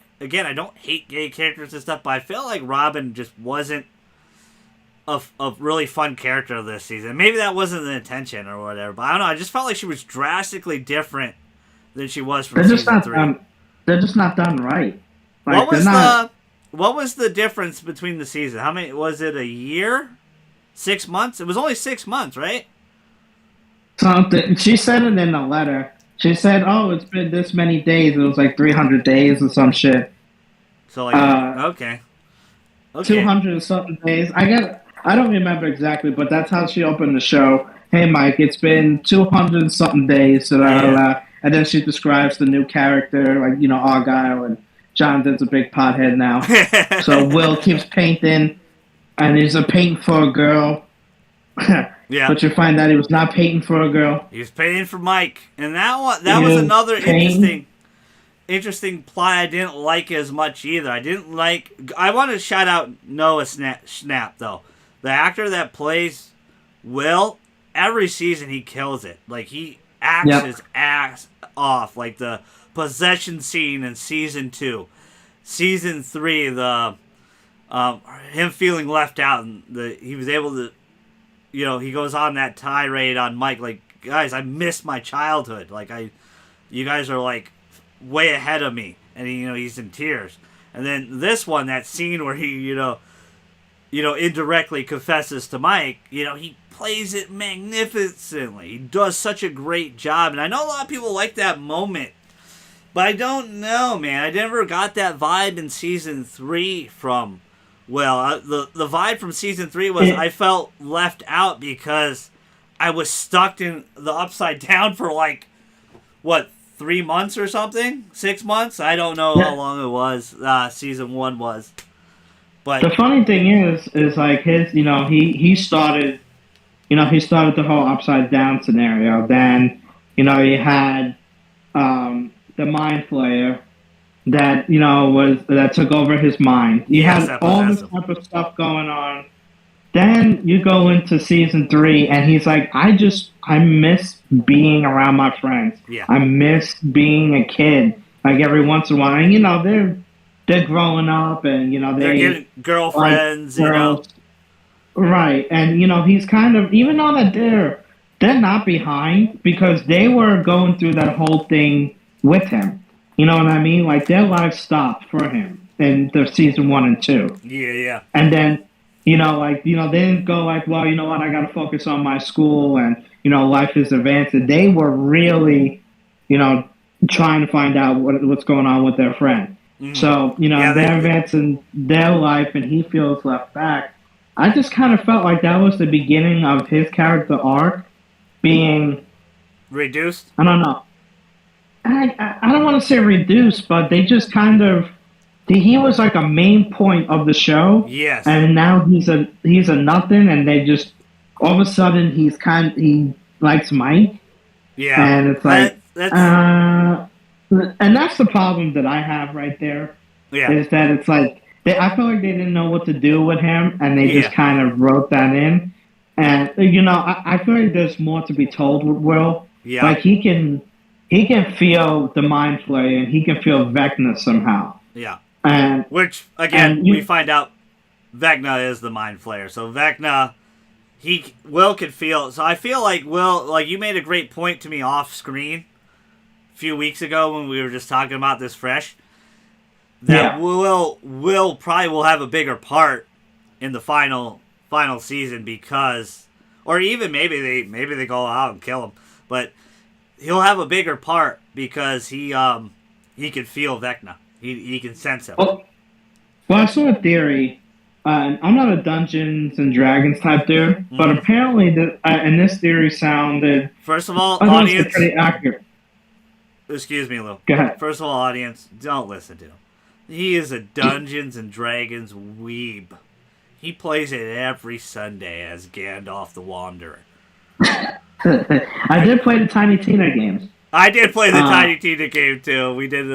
Speaker 1: hate gay characters and stuff, but I feel like Robin just wasn't a really fun character this season. Maybe that wasn't the intention or whatever, but I don't know. I just felt like she was drastically different than she was from season 3.
Speaker 2: They're just not done right.
Speaker 1: Like, what was the difference between the season? How many was it? A year? 6 months? It was only 6 months, right?
Speaker 2: Something. She said it in a letter. She said, "Oh, it's been this many days." It was like 300 days or some shit.
Speaker 1: So okay.
Speaker 2: 200 and something days. I don't remember exactly, but that's how she opened the show. Hey, Mike, it's been 200 and something days. And then she describes the new character, like, Argyle, and Jonathan's a big pothead now. So Will keeps painting, and he's painting for a girl.
Speaker 1: Yeah.
Speaker 2: But you find out he was not painting for a girl.
Speaker 1: He was painting for Mike. And that was another interesting plot I didn't like as much either. I want to shout out Noah Schnapp, though. The actor that plays Will, every season he kills it. Like, he acts his ass off. Like the possession scene in season 2. Season 3, the him feeling left out, and he was able to, he goes on that tirade on Mike, like, guys, I miss my childhood. Like, you guys are like way ahead of me, and he's in tears. And then this one, that scene where he indirectly confesses to Mike, he plays it magnificently. He does such a great job, and I know a lot of people like that moment, but I don't know, man. I never got that vibe in season 3 from Will. The vibe from season 3 was I felt left out because I was stuck in the Upside Down for 3 months or something? 6 months? I don't know how long it was. Season 1 was. But
Speaker 2: the funny thing is like his, he started, the whole Upside Down scenario. Then, he had the Mind Flayer that that took over his mind. You had all this type of stuff going on. Then you go into season 3, and he's like, I miss being around my friends.
Speaker 1: Yeah.
Speaker 2: I miss being a kid. Like every once in a while, and they're growing up, and
Speaker 1: they're getting girlfriends,
Speaker 2: girls. Right, and he's kind of, even though that they're not behind, because they were going through that whole thing with him. You know what I mean? Like, their lives stopped for him in the season 1 and 2.
Speaker 1: Yeah.
Speaker 2: And then, they didn't go like, well, you know what, I got to focus on my school, and, life is advancing. They were really, trying to find out what's going on with their friend. Mm-hmm. So, they're advancing their life, and he feels left back. I just kind of felt like that was the beginning of his character arc being
Speaker 1: reduced.
Speaker 2: I don't know. I don't want to say reduced, but they just kind of, he was like a main point of the show.
Speaker 1: Yes.
Speaker 2: And now he's a nothing, and they just, all of a sudden he likes Mike.
Speaker 1: Yeah.
Speaker 2: And it's like, and that's the problem that I have right there.
Speaker 1: Yeah.
Speaker 2: Is that it's like, I feel like they didn't know what to do with him, and they just kind of wrote that in. And, I feel like there's more to be told with Will.
Speaker 1: Yeah.
Speaker 2: Like, he can feel the Mind Flayer, and he can feel Vecna somehow.
Speaker 1: Yeah.
Speaker 2: And
Speaker 1: which, again, we find out Vecna is the Mind Flayer. So Vecna, Will could feel. So I feel like Will, like you made a great point to me off screen a few weeks ago when we were just talking about this fresh. That Will probably will have a bigger part in the final season because, or even maybe they go out and kill him, but he'll have a bigger part because he can feel Vecna. He can sense him.
Speaker 2: Well, I saw a theory. I'm not a Dungeons and Dragons type dude, but apparently, and this theory sounded.
Speaker 1: First of all, audience.
Speaker 2: Pretty accurate.
Speaker 1: Excuse me, Lou.
Speaker 2: Go ahead.
Speaker 1: First of all, audience, don't listen to him. He is a Dungeons and Dragons weeb. He plays it every Sunday as Gandalf the Wanderer.
Speaker 2: I did play the Tiny Tina games.
Speaker 1: I did play the Tiny Tina game too. We did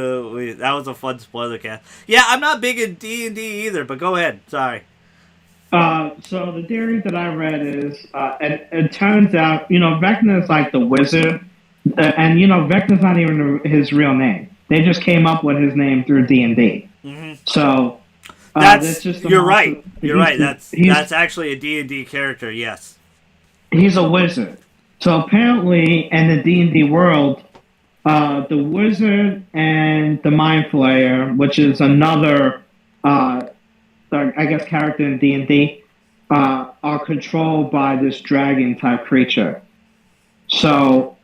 Speaker 1: that was a fun spoiler cast. Yeah, I'm not big in D&D either, but go ahead. Sorry.
Speaker 2: So the theory that I read is, it turns out, Vecna's like the wizard, and Vecna's not even his real name. They just came up with his name through D&D.
Speaker 1: Mm-hmm.
Speaker 2: So
Speaker 1: that's
Speaker 2: just
Speaker 1: you're right. You're right. That's actually a D&D character. Yes.
Speaker 2: He's a wizard. So apparently, in the D&D world, the wizard and the mind flayer, which is another, I guess, character in D&D, are controlled by this dragon type creature. So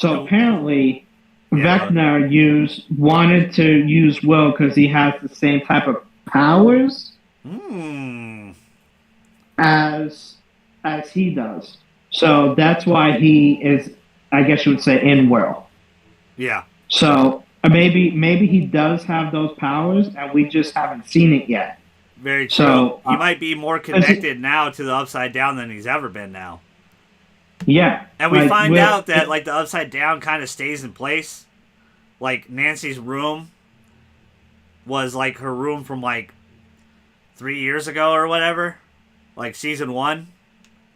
Speaker 2: apparently, Vecna wanted to use Will because he has the same type of powers as he does. So that's why he is, I guess you would say, in Will.
Speaker 1: Yeah.
Speaker 2: So maybe he does have those powers, and we just haven't seen it yet.
Speaker 1: Very true. So, he might be more connected now to the Upside Down than he's ever been now.
Speaker 2: Yeah.
Speaker 1: And we find out that the Upside Down kind of stays in place. Like, Nancy's room was like her room from 3 years ago or whatever. Like season 1,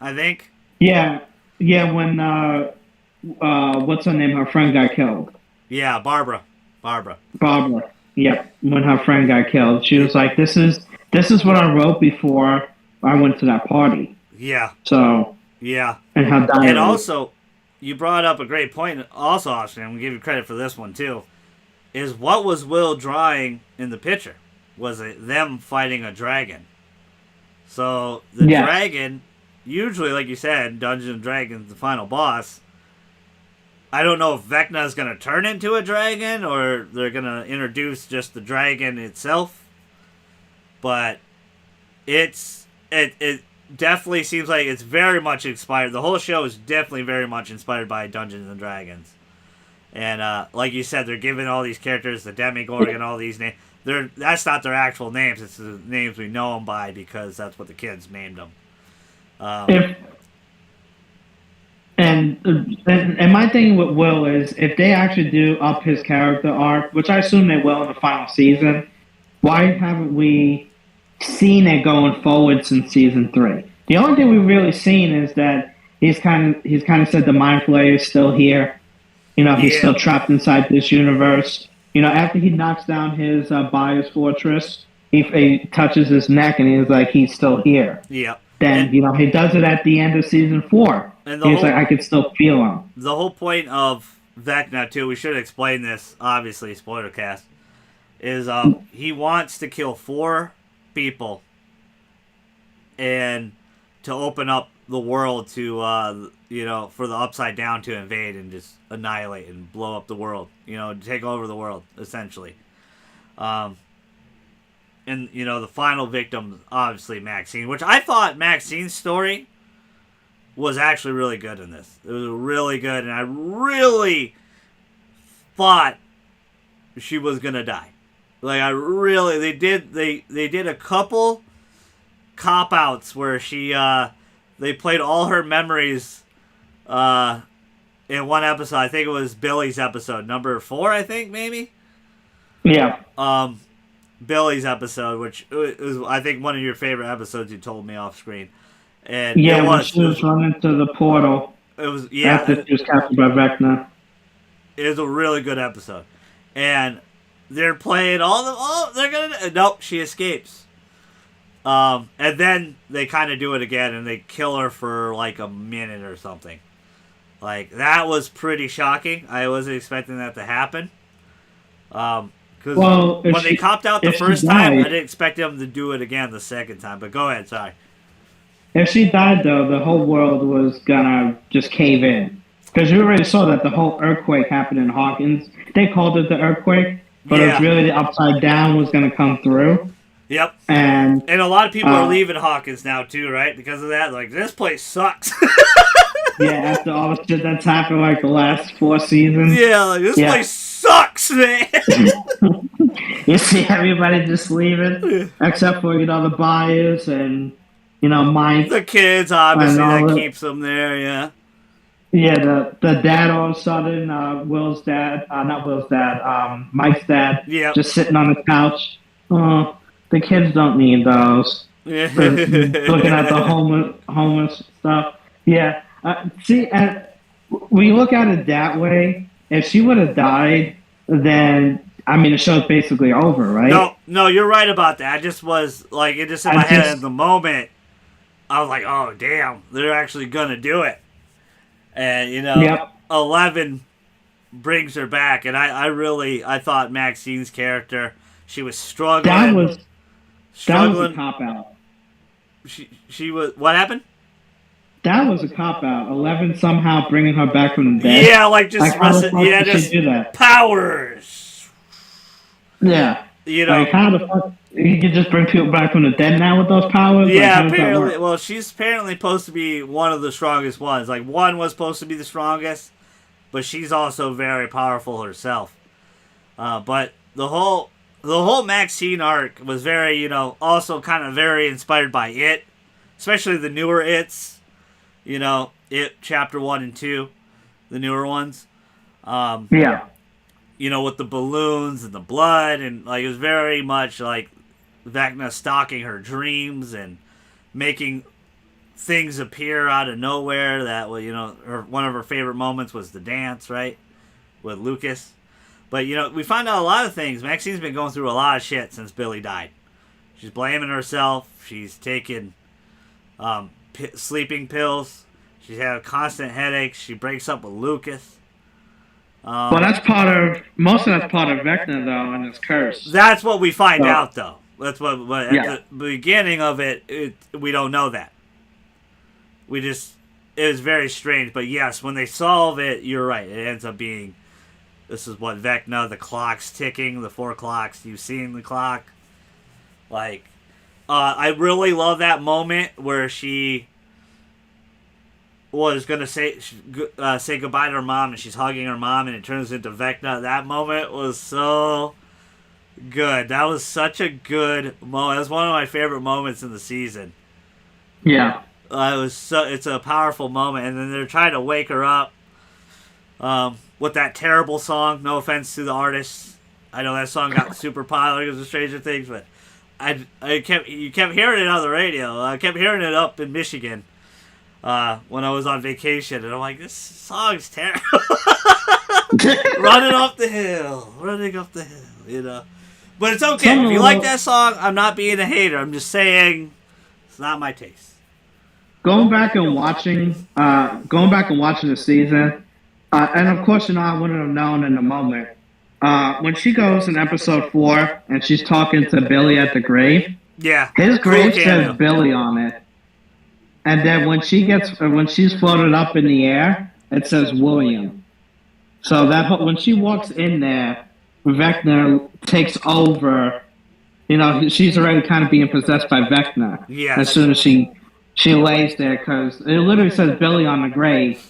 Speaker 1: I think.
Speaker 2: Yeah. Yeah, when what's her name? Her friend got killed.
Speaker 1: Yeah, Barbara.
Speaker 2: Yeah, when her friend got killed, she was like, "This is what I wrote before I went to that party."
Speaker 1: Yeah.
Speaker 2: So.
Speaker 1: Yeah.
Speaker 2: And how dire.
Speaker 1: And also, you brought up a great point. Also, Austin, I'm gonna give you credit for this one too. Is what was Will drawing in the picture? Was it them fighting a dragon? So the dragon, usually, like you said, Dungeons and Dragons, the final boss. I don't know if Vecna is going to turn into a dragon or they're going to introduce just the dragon itself. But it definitely seems like it's very much inspired. The whole show is definitely very much inspired by Dungeons and Dragons. And like you said, they're giving all these characters the Demogorgon, all these names. That's not their actual names. It's the names we know them by because that's what the kids named them.
Speaker 2: And my thing with Will is, if they actually do up his character arc, which I assume they will in the final season, why haven't we seen it going forward since season 3? The only thing we've really seen is that he's kind of said the Mind Flayer is still here. He's still trapped inside this universe. After he knocks down his Buyer's Fortress, he touches his neck and he's like, he's still here.
Speaker 1: Yeah.
Speaker 2: Then, he does it at the end of season 4. And he's like, I can still feel him.
Speaker 1: The whole point of Vecna, too, we should explain this, obviously, Spoilercast, is he wants to kill 4 people and to open up the world to, for the Upside Down to invade and just annihilate and blow up the world, take over the world, essentially. And, the final victim, obviously, Maxine, which I thought Maxine's story was actually really good in this. It was really good, and I really thought she was gonna die. They did a couple cop outs where they played all her memories in one episode. I think it was Billy's episode, number 4, I think, maybe.
Speaker 2: Yeah.
Speaker 1: Billy's episode, which was, I think, one of your favorite episodes you told me off screen. And
Speaker 2: when she was running to the portal.
Speaker 1: It was
Speaker 2: after she was captured by Vecna.
Speaker 1: It was a really good episode, and they're playing they're gonna nope, she escapes. And then they kind of do it again, and they kill her for a minute or something. That was pretty shocking. I wasn't expecting that to happen. Because when they copped out the first time, I didn't expect them to do it again the second time. But go ahead, sorry.
Speaker 2: If she died, though, the whole world was gonna just cave in. Because you already saw that the whole earthquake happened in Hawkins. They called it the earthquake, but it was really the Upside Down was gonna come through.
Speaker 1: Yep.
Speaker 2: And
Speaker 1: a lot of people are leaving Hawkins now, too, right? Because of that. This place sucks.
Speaker 2: Yeah, after all the shit that's happened, the last 4 seasons.
Speaker 1: Yeah, this place sucks, man.
Speaker 2: You see everybody just leaving, except for, the buyers and, Mike.
Speaker 1: The kids, obviously, that keeps them there, yeah.
Speaker 2: Yeah, the dad all of a sudden, Will's dad, not Will's dad, Mike's dad,
Speaker 1: Yep.
Speaker 2: just sitting on the couch. Oh, the kids don't need those. Looking at the homeless stuff. Yeah. See, and we look at it that way. If she would have died, then I mean, the show's basically over, right?
Speaker 1: No, you're right about that. I just was like, it just in
Speaker 2: I
Speaker 1: my head
Speaker 2: just,
Speaker 1: at the moment. I was like, oh damn, they're actually gonna do it, and
Speaker 2: yep.
Speaker 1: 11 brings her back, and I thought Maxine's character, she was
Speaker 2: That
Speaker 1: struggling,
Speaker 2: was that was a
Speaker 1: struggling.
Speaker 2: cop out.
Speaker 1: She was, what happened?
Speaker 2: That was a cop out. 11 somehow bringing her back from the dead.
Speaker 1: Yeah, like just
Speaker 2: Like, how the fuck
Speaker 1: yeah,
Speaker 2: did she
Speaker 1: just
Speaker 2: do that?
Speaker 1: powers.
Speaker 2: Yeah.
Speaker 1: You
Speaker 2: Like,
Speaker 1: know,
Speaker 2: how the fuck? You can just bring people back from the dead now with those powers? Like,
Speaker 1: yeah.
Speaker 2: how does that
Speaker 1: Apparently,
Speaker 2: work?
Speaker 1: well, she's apparently supposed to be one of the strongest ones. Like one was supposed to be the strongest, but she's also very powerful herself. But the whole Maxine arc was very, also kind of very inspired by It, especially the newer It's. It chapter 1 and 2, the newer ones.
Speaker 2: Yeah.
Speaker 1: With the balloons and the blood, and like it was very much like Vecna stalking her dreams and making things appear out of nowhere. That was, one of her favorite moments was the dance, right, with Lucas. But we find out a lot of things. Maxine's been going through a lot of shit since Billy died. She's blaming herself. She's taking sleeping pills. She's had constant headaches. She breaks up with Lucas.
Speaker 2: Well, that's part of, most of that's part of Vecna, though, and his curse.
Speaker 1: That's what we find
Speaker 2: So,
Speaker 1: out, though. That's what. But at
Speaker 2: yeah.
Speaker 1: the beginning of it, we don't know that. It was very strange. But yes, when they solve it, you're right. It ends up being, this is what Vecna, the clock's ticking, the 4 clocks. You've seen the clock. Like, I really love that moment where she was gonna say goodbye to her mom, and she's hugging her mom, and it turns into Vecna. That moment was so good. That was such a good moment. That was one of my favorite moments in the season.
Speaker 2: Yeah.
Speaker 1: It's a powerful moment, and then they're trying to wake her up with that terrible song. No offense to the artists, I know that song got super popular because of Stranger Things, but you kept hearing it on the radio. I kept hearing it up in Michigan when I was on vacation, and I'm like, this song's terrible. Running up the hill, running up the hill, But it's okay. If you like that song, I'm not being a hater. I'm just saying it's not my taste.
Speaker 2: Going back and watching the season, and of course, I wouldn't have known in the moment. When she goes in episode 4 and she's talking to Billy at the grave,
Speaker 1: Yeah.
Speaker 2: his grave
Speaker 1: Cool
Speaker 2: says
Speaker 1: cameo.
Speaker 2: Billy on it. And then when she's floated up in the air, it says William. So when she walks in there, Vecna takes over. She's already kind of being possessed by Vecna.
Speaker 1: Yes.
Speaker 2: As soon as she lays there, because it literally says Billy on the grave.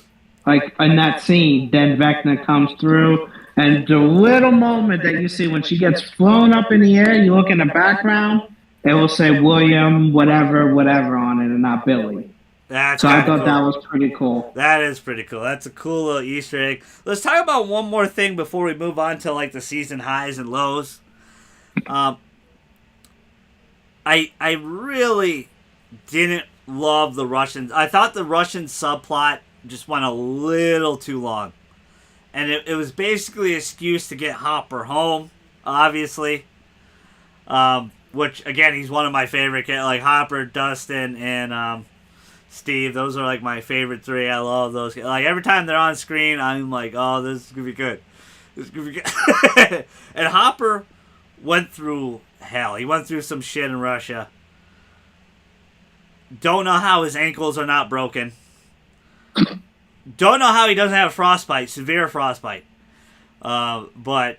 Speaker 2: Like in that scene, then Vecna comes through, and the little moment that you see when she gets flown up in the air, you look in the background, it will say William, whatever, whatever on it, and not Billy.
Speaker 1: That's
Speaker 2: So I thought
Speaker 1: cool.
Speaker 2: that was pretty cool.
Speaker 1: That is pretty cool. That's a cool little Easter egg. Let's talk about one more thing before we move on to like the season highs and lows. I really didn't love the Russians. I thought the Russian subplot just went a little too long. And it was basically an excuse to get Hopper home, obviously. Which, again, he's one of my favorite characters. Like Hopper, Dustin, and Steve. Those are like my favorite 3. I love those. Like every time they're on screen, I'm like, oh, this is going to be good. This is going to be good. And Hopper went through hell. He went through some shit in Russia. Don't know how his ankles are not broken. Don't know how he doesn't have frostbite, severe frostbite. But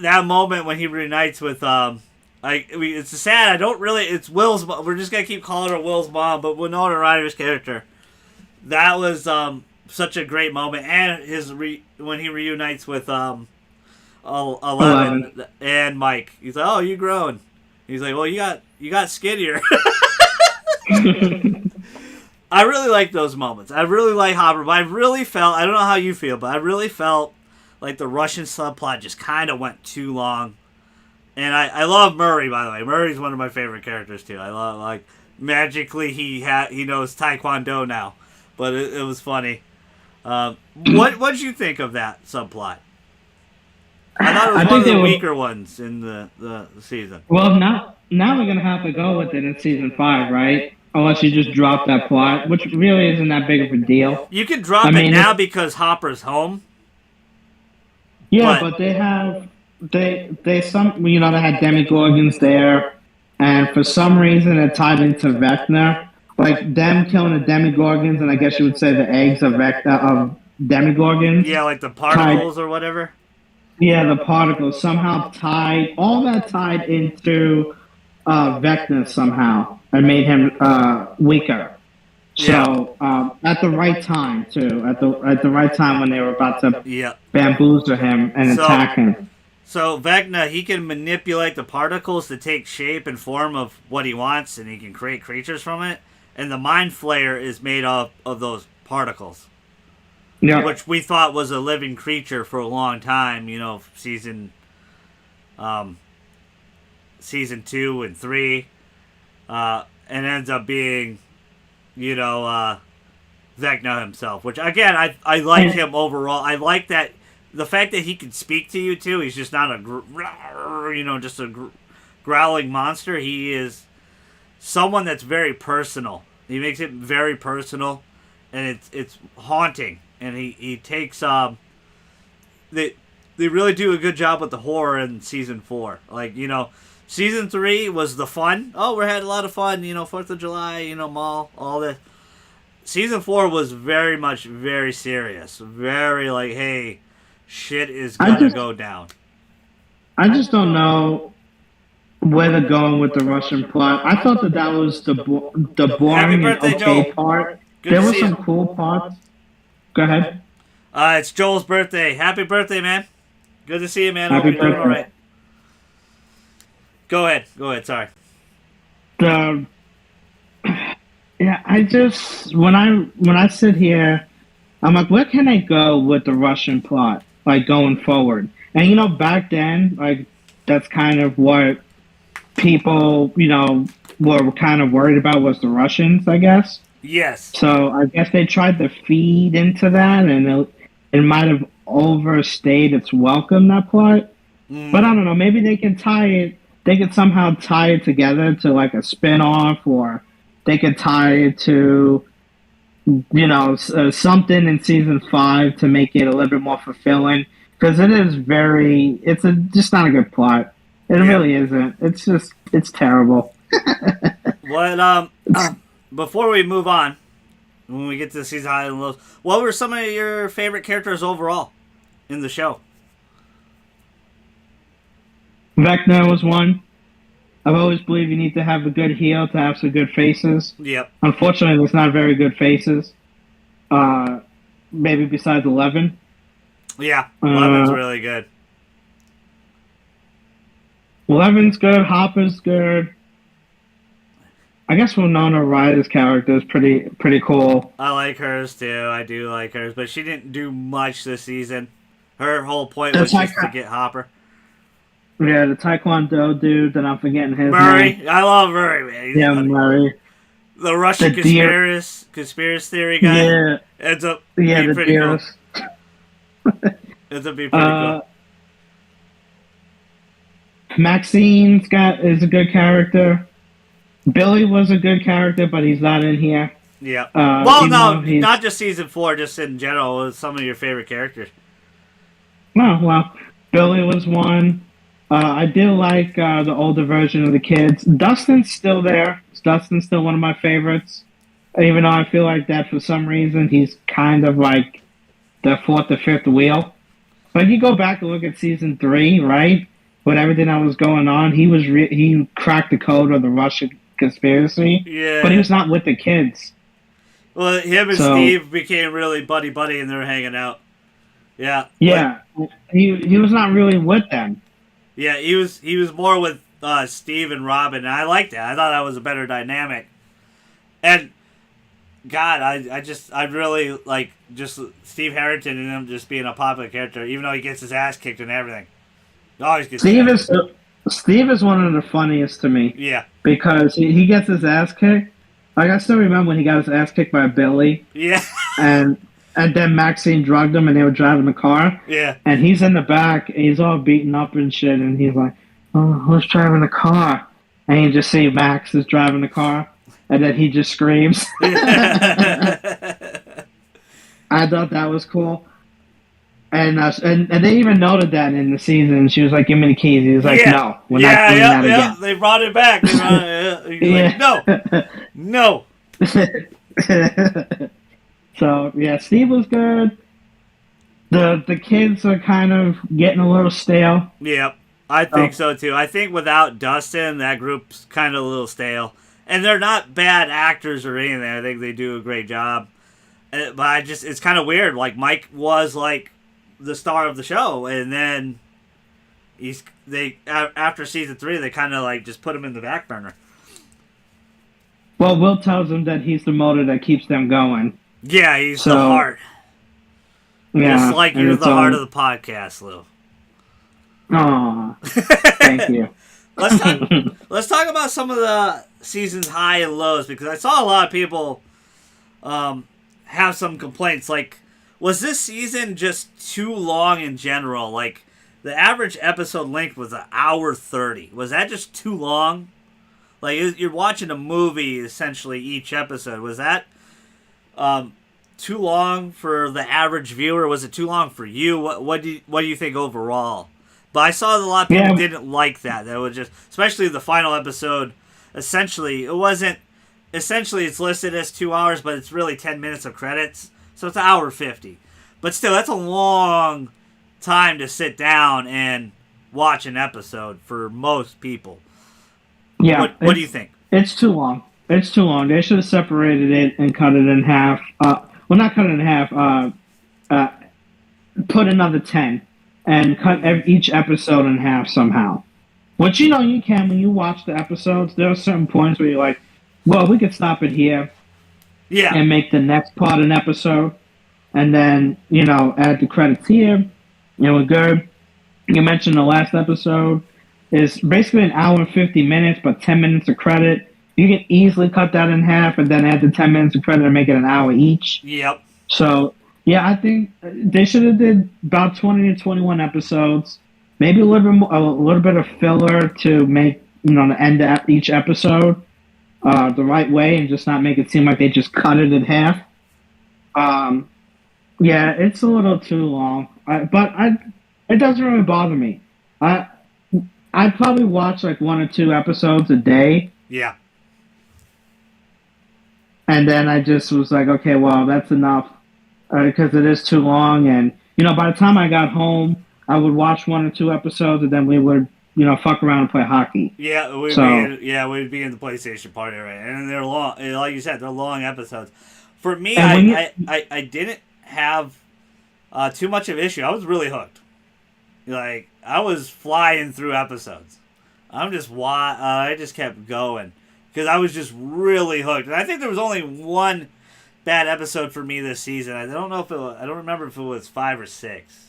Speaker 1: that moment when he reunites with, it's sad. I don't really. It's Will's. We're just gonna keep calling her Will's mom, but Winona Ryder's character. That was such a great moment, and when he reunites with 11 and Mike. He's like, "Oh, you grown?" He's like, "Well, you got skinnier." I really like those moments. I really like Hopper, but I really felt, I don't know how you feel, but I really felt like the Russian subplot just kind of went too long. And I love Murray, by the way. Murray's one of my favorite characters, too. I love, like, magically he knows Taekwondo now. But it was funny. What'd you think of that subplot? I thought it was one of the weaker ones in the season.
Speaker 2: Well, now they're going to have to go with it in season 5, right? Unless you just drop that plot, which really isn't that big of a deal.
Speaker 1: You can drop it now because Hopper's home.
Speaker 2: Yeah, but they have they they had Demogorgons there, and for some reason it tied into Vecna. Like them killing the Demogorgons, and I guess you would say the eggs of Demogorgons.
Speaker 1: Yeah, like the particles or whatever.
Speaker 2: Yeah, the particles somehow tied into Vecna somehow and made him weaker. So at the right time too, at the right time when they were about to bamboozle him and attack him.
Speaker 1: So Vecna, he can manipulate the particles to take shape and form of what he wants, and he can create creatures from it. And the Mind Flayer is made up of those particles. Yeah. Which we thought was a living creature for a long time, season 2 and 3. And ends up being, Vecna himself. Which, again, I like him overall. I like that, the fact that he can speak to you, too. He's just not a growling monster. He is someone that's very personal. He makes it very personal, and it's haunting. And he takes they really do a good job with the horror in season 4. Like, season 3 was the fun. Oh, we had a lot of fun. 4th of July. Mall, all this. Season 4 was very serious. Very like, hey, shit is gonna go down.
Speaker 2: I just don't know where they're going with the Russian plot. I thought that was the boring and okay part. There were some cool parts. Go ahead.
Speaker 1: It's Joel's birthday. Happy birthday, man. Good to see you, man. Hope you're doing all right. Go ahead. Sorry.
Speaker 2: Yeah, I just when I sit here, I'm like, where can I go with the Russian plot, like going forward? And back then, like that's kind of what people, were kind of worried about was the Russians, I guess.
Speaker 1: Yes.
Speaker 2: So I guess they tried to feed into that, and it might have overstayed its welcome, that plot. But I don't know. Maybe they can tie it. They could somehow tie it together to like a spin-off, or they could tie it to, something in season 5 to make it a little bit more fulfilling. Because it's just not a good plot. It really isn't. It's terrible.
Speaker 1: What before we move on, when we get to the season highs and lows, what were some of your favorite characters overall in the show?
Speaker 2: Vecna was one. I've always believed you need to have a good heel to have some good faces.
Speaker 1: Yep.
Speaker 2: Unfortunately, there's not very good faces. Maybe besides 11.
Speaker 1: Yeah, 11's really good.
Speaker 2: 11's good. Hopper's good. I guess Winona Ryder's character is pretty cool.
Speaker 1: I like hers too. I do like hers, but she didn't do much this season. Her whole point was just to get Hopper.
Speaker 2: Yeah, the Taekwondo dude that I'm forgetting his
Speaker 1: Murray.
Speaker 2: name.
Speaker 1: I love Murray, man.
Speaker 2: He's funny. Murray.
Speaker 1: The Russian conspiracy theory guy.
Speaker 2: Yeah.
Speaker 1: Ends up being pretty cool. Ends up being pretty cool.
Speaker 2: Maxine is a good character. Billy was a good character, but he's not in here.
Speaker 1: Yeah. Well, no, not just season 4, just in general. Some of your favorite characters.
Speaker 2: Oh, well, Billy was one. I did like the older version of the kids. Dustin's still there. Dustin's still one of my favorites. Even though I feel like that for some reason he's kind of like the 4th or 5th wheel. But you go back and look at season 3, right? With everything that was going on, he cracked the code of the Russian conspiracy. Yeah. But he was not with the kids.
Speaker 1: Well, him and Steve became really buddy, and they were hanging out. Yeah.
Speaker 2: Yeah. He was not really with them.
Speaker 1: Yeah, he was more with Steve and Robin, and I liked that. I thought that was a better dynamic. And God, I really like just Steve Harrington and him just being a popular character, even though he gets his ass kicked and everything. He always gets his
Speaker 2: Steve
Speaker 1: ass
Speaker 2: is
Speaker 1: kicked.
Speaker 2: Steve is one of the funniest to me
Speaker 1: Yeah.
Speaker 2: because he gets his ass kicked. Like I still remember when he got his ass kicked by Billy,
Speaker 1: Yeah.
Speaker 2: and then Maxine drugged him, and they were driving the car,
Speaker 1: Yeah.
Speaker 2: and he's in the back, and he's all beaten up and shit, and he's like, "Oh, who's driving the car?" And you just see Max is driving the car, and then he just screams. I thought that was cool. And they even noted that in the season. She was like, "Give me the keys." He was like,
Speaker 1: Yeah.
Speaker 2: "No, we're not doing that again."
Speaker 1: They brought it back. He's like, no.
Speaker 2: So yeah, Steve was good. The kids are kind of getting a little stale.
Speaker 1: Yep. I think so too. I think without Dustin, that group's kind of a little stale. And they're not bad actors or anything. I think they do a great job. But it's kind of weird. Like Mike was like the star of the show, and then after season 3, they kind of like just put him in the back burner.
Speaker 2: Well, Will tells him that he's the motor that keeps them going.
Speaker 1: Yeah, he's the heart.
Speaker 2: Yeah,
Speaker 1: just like you're the heart of the podcast, Lou.
Speaker 2: Aw, thank you.
Speaker 1: Let's talk about some of the season's high and lows, because I saw a lot of people have some complaints. Like, was this season just too long in general? Like, the average episode length was 1:30. Was that just too long? Like, you're watching a movie, essentially, each episode. Was that too long for the average viewer? Was it too long for you? What do you think overall? But I saw that a lot of people didn't like that. That was just, especially the final episode. Essentially, it's listed as 2 hours, but it's really 10 minutes of credits, so it's 1:50. But still, that's a long time to sit down and watch an episode for most people.
Speaker 2: Yeah.
Speaker 1: What do you think?
Speaker 2: It's too long. It's too long. They should have separated it and cut it in half. Well, not cut it in half. Put another 10 and cut each episode in half somehow. Which, you can when you watch the episodes. There are certain points where you're like, well, we could stop it here.
Speaker 1: Yeah.
Speaker 2: And make the next part an episode. And then, add the credits here. We're good. You mentioned the last episode is basically 1:50, but 10 minutes of credit. You can easily cut that in half and then add the 10 minutes of credit and make it an hour each.
Speaker 1: Yep.
Speaker 2: So, yeah, I think they should have did about 20 to 21 episodes. Maybe a little bit of filler to make, the end of each episode the right way and just not make it seem like they just cut it in half. Yeah, it's a little too long. It doesn't really bother me. I'd probably watch like 1 or 2 episodes a day.
Speaker 1: Yeah.
Speaker 2: And then I just was like, okay, well, that's enough. Because it is too long. And, by the time I got home, I would watch 1 or 2 episodes, and then we would, fuck around and play hockey.
Speaker 1: Yeah, we'd be in the PlayStation party, right? And they're long. Like you said, they're long episodes. For me, I didn't have too much of an issue. I was really hooked. Like, I was flying through episodes. I just kept going because I was just really hooked. And I think there was only one bad episode for me this season. I don't remember if it was 5 or 6.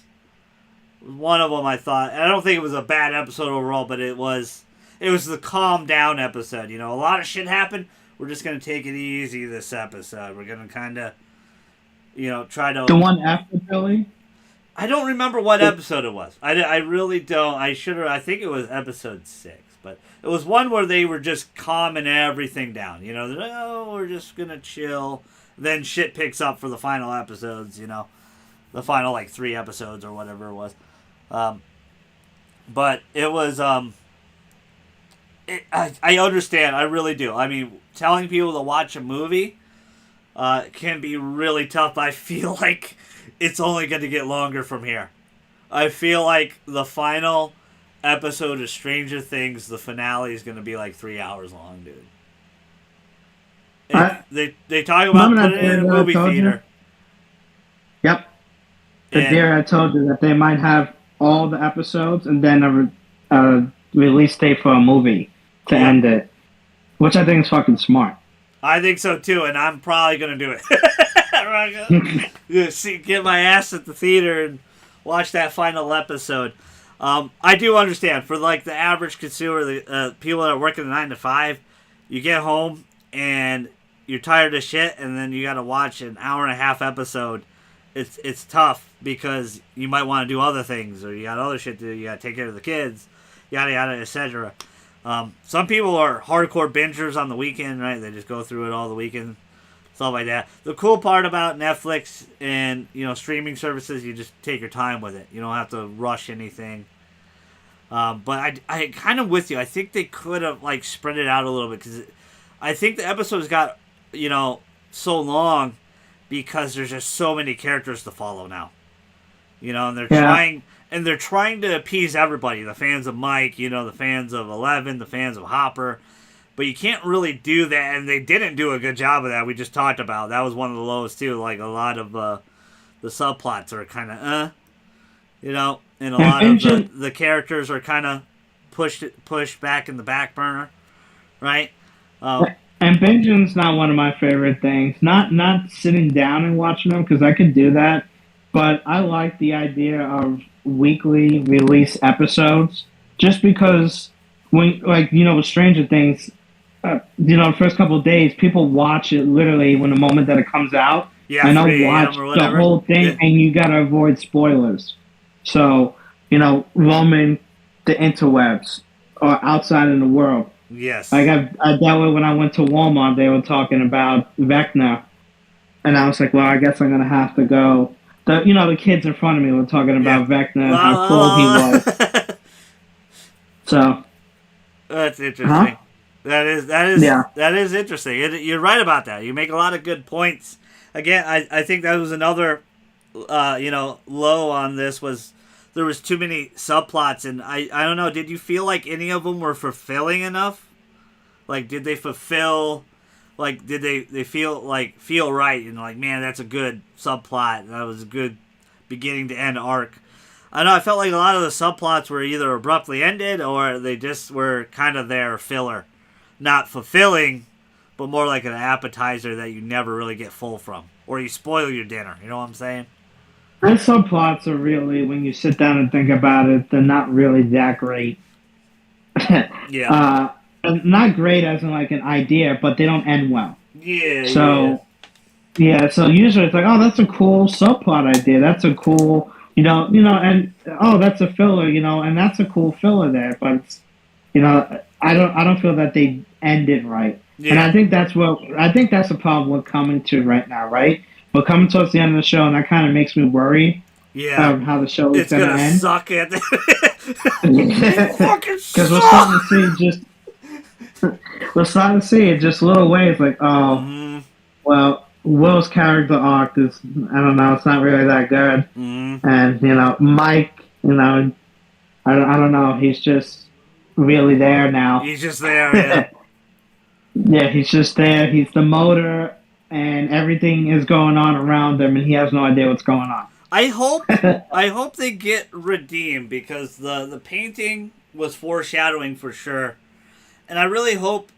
Speaker 1: One of them I thought. I don't think it was a bad episode overall, but it was the calm down episode. A lot of shit happened. We're just gonna take it easy this episode. We're gonna kind of, try to.
Speaker 2: The one after Billy.
Speaker 1: I don't remember what episode it was. I really don't. I think it was episode 6, but it was one where they were just calming everything down. They're like, oh, we're just gonna chill. Then shit picks up for the final episodes. The final like 3 episodes or whatever it was. But it was. I understand. I really do. I mean, telling people to watch a movie can be really tough. I feel like it's only going to get longer from here. I feel like the final episode of Stranger Things, the finale, is going to be like 3 hours long, dude. They talk about putting it in a movie theater.
Speaker 2: Yep. I told you that they might have all the episodes and then a release date for a movie to end it, which I think is fucking smart.
Speaker 1: I think so too, and I'm probably gonna do it. Get my ass at the theater and watch that final episode. I do understand for like the average consumer, the people that are working a 9 to 5, you get home and you're tired of shit, and then you got to watch an hour and a half episode. It's tough because you might want to do other things, or you got other shit to do. You got to take care of the kids, yada yada, etc. Some people are hardcore bingers on the weekend, right? They just go through it all the weekend, stuff like that. The cool part about Netflix and streaming services, you just take your time with it. You don't have to rush anything. But I kind of with you. I think they could have like spread it out a little bit because I think the episodes got so long because there's just so many characters to follow now. And they're trying to appease everybody, the fans of Mike, the fans of 11, the fans of Hopper. But you can't really do that, and they didn't do a good job of that. We just talked about that was one of the lowest too. Like a lot of the subplots are kind of and a lot of the characters are kind of pushed back in the back burner, right?
Speaker 2: And binging's not one of my favorite things. Not sitting down and watching them because I could do that, but I like the idea of weekly release episodes just because when with Stranger Things, the first couple of days people watch it literally when the moment that it comes out, and I'll watch the whole thing, and you gotta avoid spoilers. So roaming the interwebs or outside in the world.
Speaker 1: Yes.
Speaker 2: Like I dealt with when I went to Walmart, they were talking about Vecna, and I was like, well, I guess I'm gonna have to go. The kids in front of me were talking about Vecna and how cool he was. So
Speaker 1: that's interesting.
Speaker 2: Huh?
Speaker 1: That is interesting. You're right about that. You make a lot of good points. Again, I think that was another low on this was there was too many subplots, and I don't know, did you feel like any of them were fulfilling enough? Like, did they fulfill, like, did they feel right, and like, man, that's a good subplot, that was a good beginning to end arc. I know, I felt like a lot of the subplots were either abruptly ended, or they just were kind of there filler. Not fulfilling, but more like an appetizer that you never really get full from. Or you spoil your dinner, you know what I'm saying?
Speaker 2: And subplots are really, when you sit down and think about it, they're not really that great.
Speaker 1: Yeah.
Speaker 2: Not great as in like an idea, but they don't end well.
Speaker 1: Yeah.
Speaker 2: So usually it's like, oh, that's a cool subplot idea. That's a cool, and oh, that's a filler, and that's a cool filler there. But it's, I don't feel that they ended right. Yeah. And I think that's the problem we're coming to right now, right? We're coming towards the end of the show, and that kind of makes me worry.
Speaker 1: Yeah,
Speaker 2: of how the show is going to end.
Speaker 1: It's gonna suck at it. Fucking
Speaker 2: because we're starting to see it just little ways like, oh, well, Will's character arc is, I don't know, it's not really that good. And Mike, I don't know, he's just really there now.
Speaker 1: He's just there. Yeah.
Speaker 2: Yeah, he's just there. He's the motor. And everything is going on around him, and he has no idea what's going on.
Speaker 1: I hope they get redeemed because the painting was foreshadowing for sure, and I really hope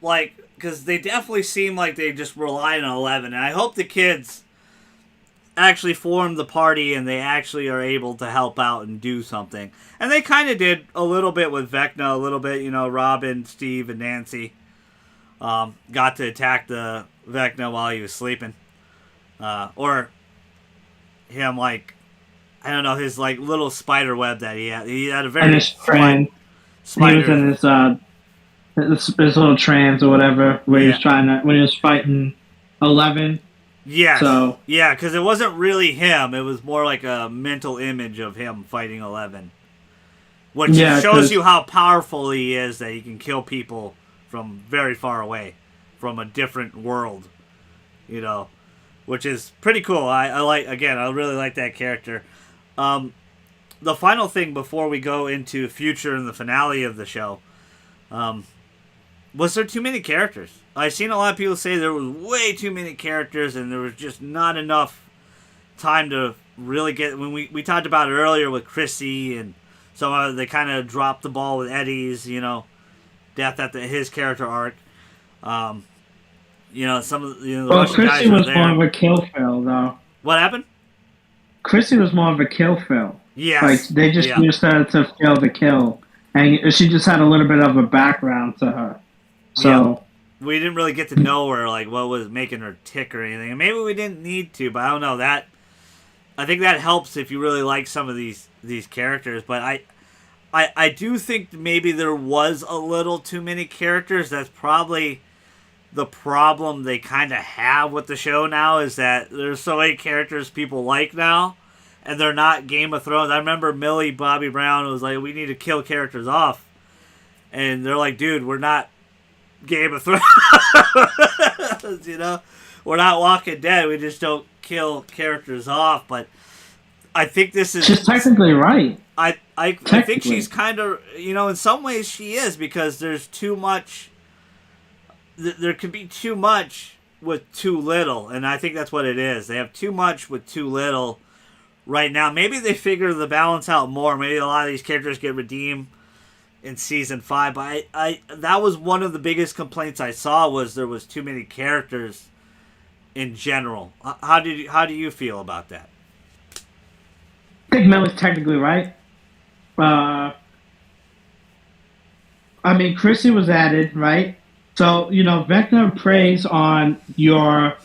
Speaker 1: because they definitely seem like they just relied on 11, and I hope the kids actually form the party and they actually are able to help out and do something, and they kind of did a little bit with Vecna, a little bit, Robin, Steve, and Nancy got to attack the Vecna while he was sleeping, or him I don't know, his little spider web that he had. He had a very
Speaker 2: and his friend. Spider. He was in his little trance or whatever where he was when he was fighting 11.
Speaker 1: Yeah.
Speaker 2: So
Speaker 1: yeah, because it wasn't really him. It was more like a mental image of him fighting 11, which shows you how powerful he is. That he can kill people from very far away, from a different world, which is pretty cool. I really like that character. The final thing before we go into future and the finale of the show, was there too many characters? I've seen a lot of people say there was way too many characters and there was just not enough time to really get, when we talked about it earlier with Chrissy and so they kind of dropped the ball with Eddie's, death at his character arc. some of the
Speaker 2: Well,
Speaker 1: Russian guys
Speaker 2: Chrissy
Speaker 1: are
Speaker 2: was more
Speaker 1: there.
Speaker 2: of a kill fill, though.
Speaker 1: What happened?
Speaker 2: Chrissy was more of a kill fill. Like,
Speaker 1: Yes.
Speaker 2: they just
Speaker 1: Yeah.
Speaker 2: used her to fill the kill. And she just had a little bit of a background to her. So,
Speaker 1: We didn't really get to know her, like, what was making her tick or anything. And maybe we didn't need to, but I don't know. I think that helps if you really like some of these characters. But I do think maybe there was a little too many characters. That's probably the problem they kind of have with the show now, is that there's so many characters people like now, and they're not Game of Thrones. I remember Millie Bobby Brown was like, we need to kill characters off. And they're like, dude, we're not Game of Thrones. We're not Walking Dead. We just don't kill characters off. But I think this is...
Speaker 2: she's technically right.
Speaker 1: I think she's kind of... in some ways she is, because there's too much... There could be too much with too little, and I think that's what it is. They have too much with too little right now. Maybe they figure the balance out more. Maybe a lot of these characters get redeemed in season 5. But I that was one of the biggest complaints I saw, was there was too many characters in general. How do you feel about that?
Speaker 2: I think Millie's technically right. Chrissy was added, right? So, Vecna preys on your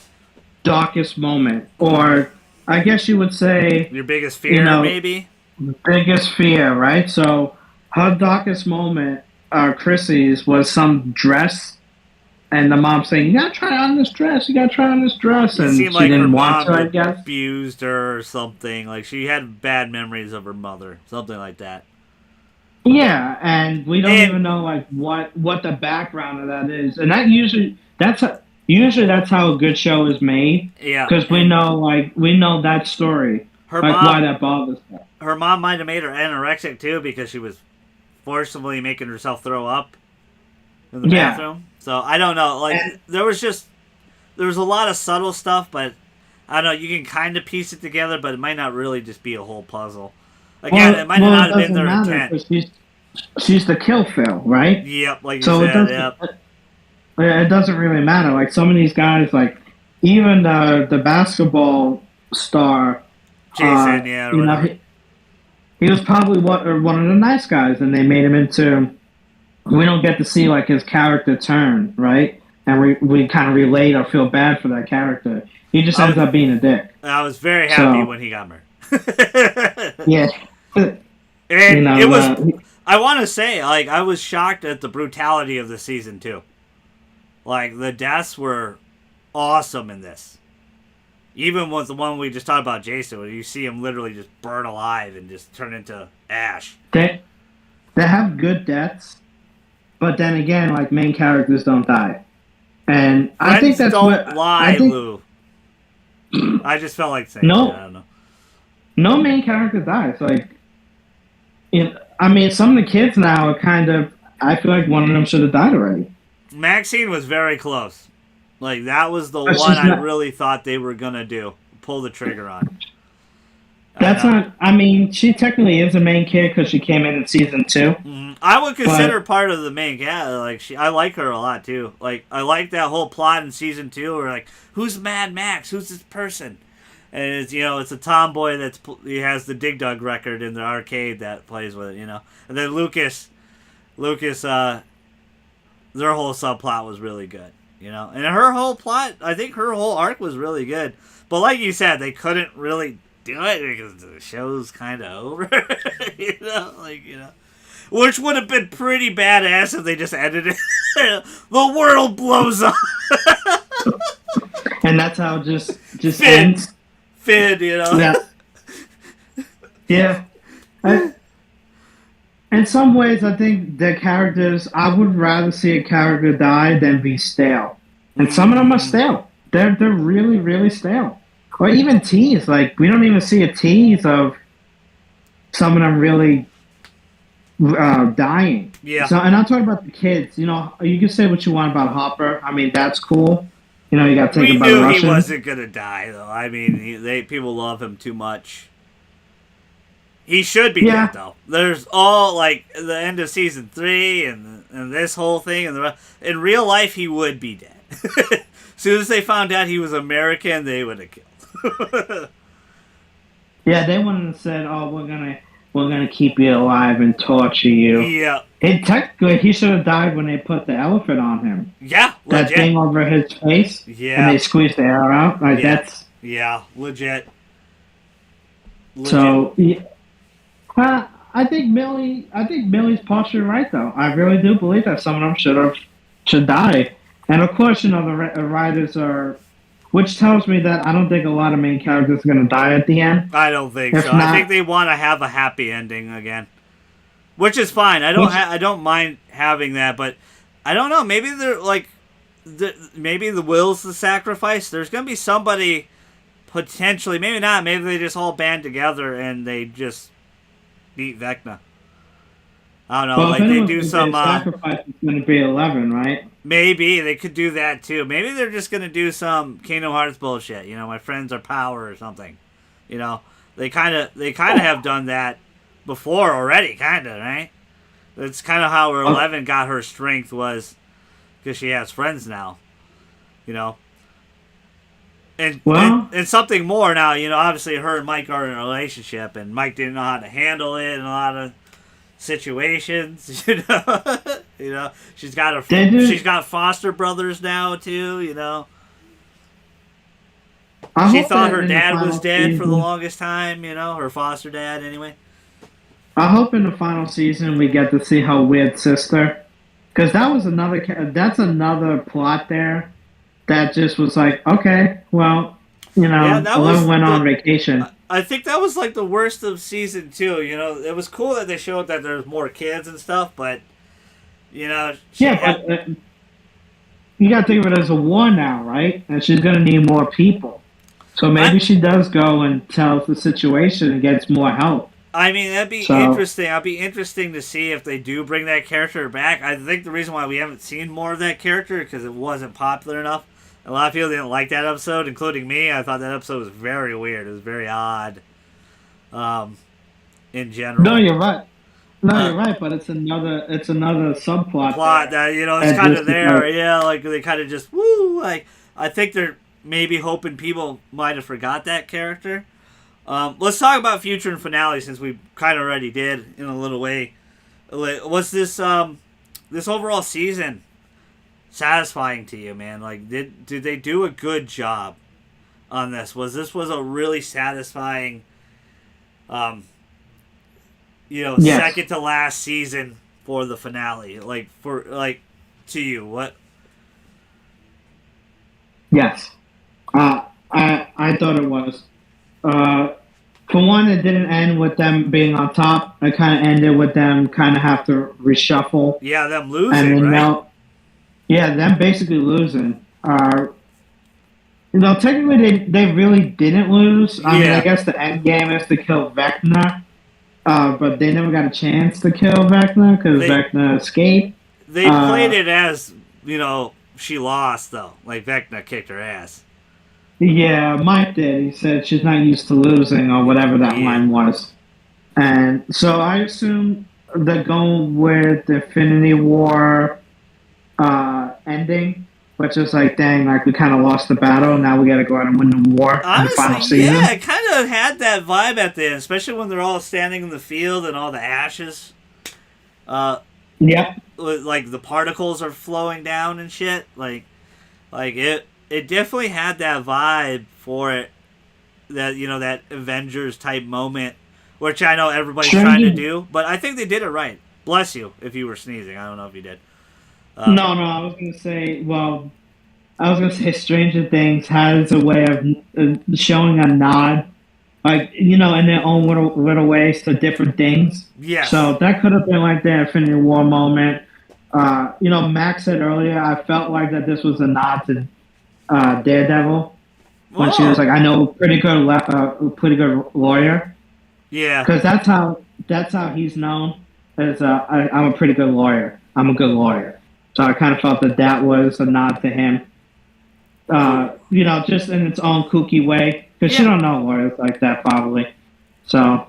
Speaker 2: darkest moment, or I guess you would say...
Speaker 1: your biggest fear, maybe?
Speaker 2: Biggest fear, right? So, her darkest moment, Chrissy's, was some dress, and the mom saying, you gotta try on this dress, and she didn't want to, I guess.
Speaker 1: Abused her or something. Like, she had bad memories of her mother, something like that.
Speaker 2: Yeah, and we don't even know like what the background of that is, and that's how a good show is made.
Speaker 1: Yeah,
Speaker 2: because we know that story. Why that bothers her.
Speaker 1: Her mom might have made her anorexic too, because she was forcibly making herself throw up in the bathroom. So I don't know. Like, there was a lot of subtle stuff, but I don't know. You can kind of piece it together, but it might not really just be a whole puzzle. Again, it might not have been their intent.
Speaker 2: She's the kill fill, right?
Speaker 1: Yep, like you said.
Speaker 2: It doesn't really matter. Like, some of these guys, like even the basketball star,
Speaker 1: Jason,
Speaker 2: he was probably one of the nice guys, and they made him into. We don't get to see like his character turn, right? And we kind of relate or feel bad for that character. He just ends up being a dick.
Speaker 1: I was very happy when he got murdered.
Speaker 2: Yeah.
Speaker 1: And it was... I want to say, like, I was shocked at the brutality of the season, too. Like, the deaths were awesome in this. Even with the one we just talked about, Jason, where you see him literally just burn alive and just turn into ash.
Speaker 2: They have good deaths, but then again, like, main characters don't die. And I think that's
Speaker 1: don't lie, Lou. I just felt like saying that. I don't know.
Speaker 2: No main character dies. Like, some of the kids now are kind of... I feel like one of them should have died already.
Speaker 1: Maxine was very close. Like, that was the one I really thought they were going to pull the trigger on.
Speaker 2: That's not... she technically is a main kid because she came in season 2.
Speaker 1: Mm-hmm. I would consider her part of the main cast. Like, I like her a lot, too. Like, I like that whole plot in season 2 where, like, who's Mad Max? Who's this person? And it's, it's a tomboy he has the Dig Dug record in the arcade that plays with it, And then Lucas, their whole subplot was really good, And her whole plot, I think her whole arc was really good. But like you said, they couldn't really do it because the show's kind of over, Which would have been pretty badass if they just ended it. The world blows up.
Speaker 2: And that's how it just ends.
Speaker 1: Finn,
Speaker 2: Yeah. In some ways, I think the characters... I would rather see a character die than be stale. And some of them are stale. They're really, really stale. Or even tease. Like, we don't even see a tease of some of them really dying.
Speaker 1: Yeah.
Speaker 2: So, and I'm talking about the kids. You can say what you want about Hopper. That's cool. You got taken by the Russians.
Speaker 1: We knew he wasn't going to die, though. People love him too much. He should be dead, though. There's all, like, the end of season 3 and this whole thing. In real life, he would be dead. soon as they found out he was American, they would have killed.
Speaker 2: Yeah, they wouldn't have said, "Oh, we're gonna keep you alive and torture you."
Speaker 1: Yeah.
Speaker 2: And technically, he should have died when they put the elephant on him.
Speaker 1: Yeah,
Speaker 2: That
Speaker 1: legit.
Speaker 2: thing over his face.
Speaker 1: Yeah.
Speaker 2: And they squeezed the air out. Like
Speaker 1: Yeah.
Speaker 2: that's
Speaker 1: Yeah, legit.
Speaker 2: so. Yeah, I think Millie's partially right though. I really do believe that some of them should die. And of course, the writers are, which tells me that I don't think a lot of main characters are going to die at the end.
Speaker 1: I don't think
Speaker 2: If
Speaker 1: so.
Speaker 2: not-
Speaker 1: I think they want to have a happy ending again, which is fine. I don't mind having that, but I don't know. Maybe they're like, maybe the will's the sacrifice. There's going to be somebody potentially. Maybe not. Maybe they just all band together and they just beat Vecna. I don't know.
Speaker 2: Well,
Speaker 1: like
Speaker 2: if
Speaker 1: they
Speaker 2: anyone's
Speaker 1: do
Speaker 2: gonna
Speaker 1: some.
Speaker 2: be a sacrifice is going to be 11, right?
Speaker 1: Maybe they could do that too. Maybe they're just gonna do some Kingdom Hearts bullshit. My friends are power or something. They kind of have done that before already, kind of, right? That's kind of how her 11 got her strength, was because she has friends now. And something more now. Obviously her and Mike are in a relationship, and Mike didn't know how to handle it in a lot of situations. She's got foster brothers now too. She thought her dad was dead for the longest time. Her foster dad anyway.
Speaker 2: I hope in the final season we get to see her weird sister, because that's another plot there that just was like, okay, well, Eleven went on vacation.
Speaker 1: I think that was like the worst of season 2. It was cool that they showed that there's more kids and stuff, but
Speaker 2: but you got to think of it as a war now, right? And she's going to need more people. So maybe she does go and tells the situation and gets more help.
Speaker 1: I mean, that'd be interesting. It'd be interesting to see if they do bring that character back. I think the reason why we haven't seen more of that character is because it wasn't popular enough. A lot of people didn't like that episode, including me. I thought that episode was very weird. It was very odd. In general.
Speaker 2: No, you're right. You're right, but it's another subplot.
Speaker 1: That it's kind of there. Yeah, like they kind of just like I think they're maybe hoping people might have forgot that character. Let's talk about future and finale, since we kind of already did in a little way. Was this this overall season satisfying to you, man? Like, did they do a good job on this? Was a really satisfying,
Speaker 2: Yes.
Speaker 1: second to last season for the finale? To you, what?
Speaker 2: Yes, I thought it was. For one, it didn't end with them being on top. It kind of ended with them kind of have to reshuffle.
Speaker 1: Yeah, them losing, right?
Speaker 2: Now, them basically losing. Technically they really didn't lose. I mean, I guess the end game is to kill Vecna, but they never got a chance to kill Vecna because Vecna escaped.
Speaker 1: They played it as, she lost, though. Like, Vecna kicked her ass.
Speaker 2: Yeah, Mike did. He said she's not used to losing, or whatever that line was. And so I assume they're going with the Infinity War ending, which is like, dang, like we kind of lost the battle, now we got to go out and win the war in the final season.
Speaker 1: Yeah, it kind of had that vibe at the end, especially when they're all standing in the field and all the ashes.
Speaker 2: Yep.
Speaker 1: Like the particles are flowing down and shit. Like it definitely had that vibe for it. That that Avengers type moment, which I know everybody's trying to do, but I think they did it right. Bless you if you were sneezing. I don't know if you did.
Speaker 2: No, I was gonna say. Stranger Things has a way of showing a nod, like in their own little ways to different things.
Speaker 1: Yeah.
Speaker 2: So that could have been like the Infinity War moment. Max said earlier, I felt like that this was a nod to Daredevil when she was like, "I know a pretty good lawyer."
Speaker 1: Yeah.
Speaker 2: Because that's how he's known. As I'm a pretty good lawyer. I'm a good lawyer. So I kind of felt that was a nod to him. Just in its own kooky way. Because she don't know lawyers like that, probably. So,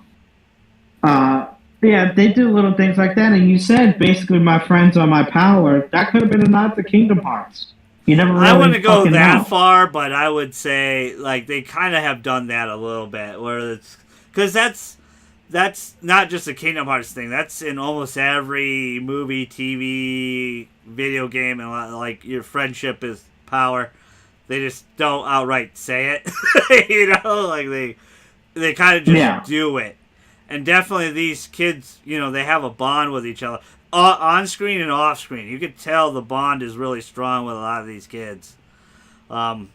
Speaker 2: they do little things like that. And you said, basically, my friends are my power. That could have been a nod to Kingdom Hearts. You never
Speaker 1: I
Speaker 2: really
Speaker 1: wouldn't go
Speaker 2: fucking
Speaker 1: that
Speaker 2: know.
Speaker 1: far, but I would say like they kind of have done that a little bit, where it's because that's not just a Kingdom Hearts thing. That's in almost every movie, TV, video game, and like your friendship is power. They just don't outright say it, like they kind of just
Speaker 2: Yeah.
Speaker 1: do it. And definitely these kids, they have a bond with each other on screen and off screen. You could tell the bond is really strong with a lot of these kids. And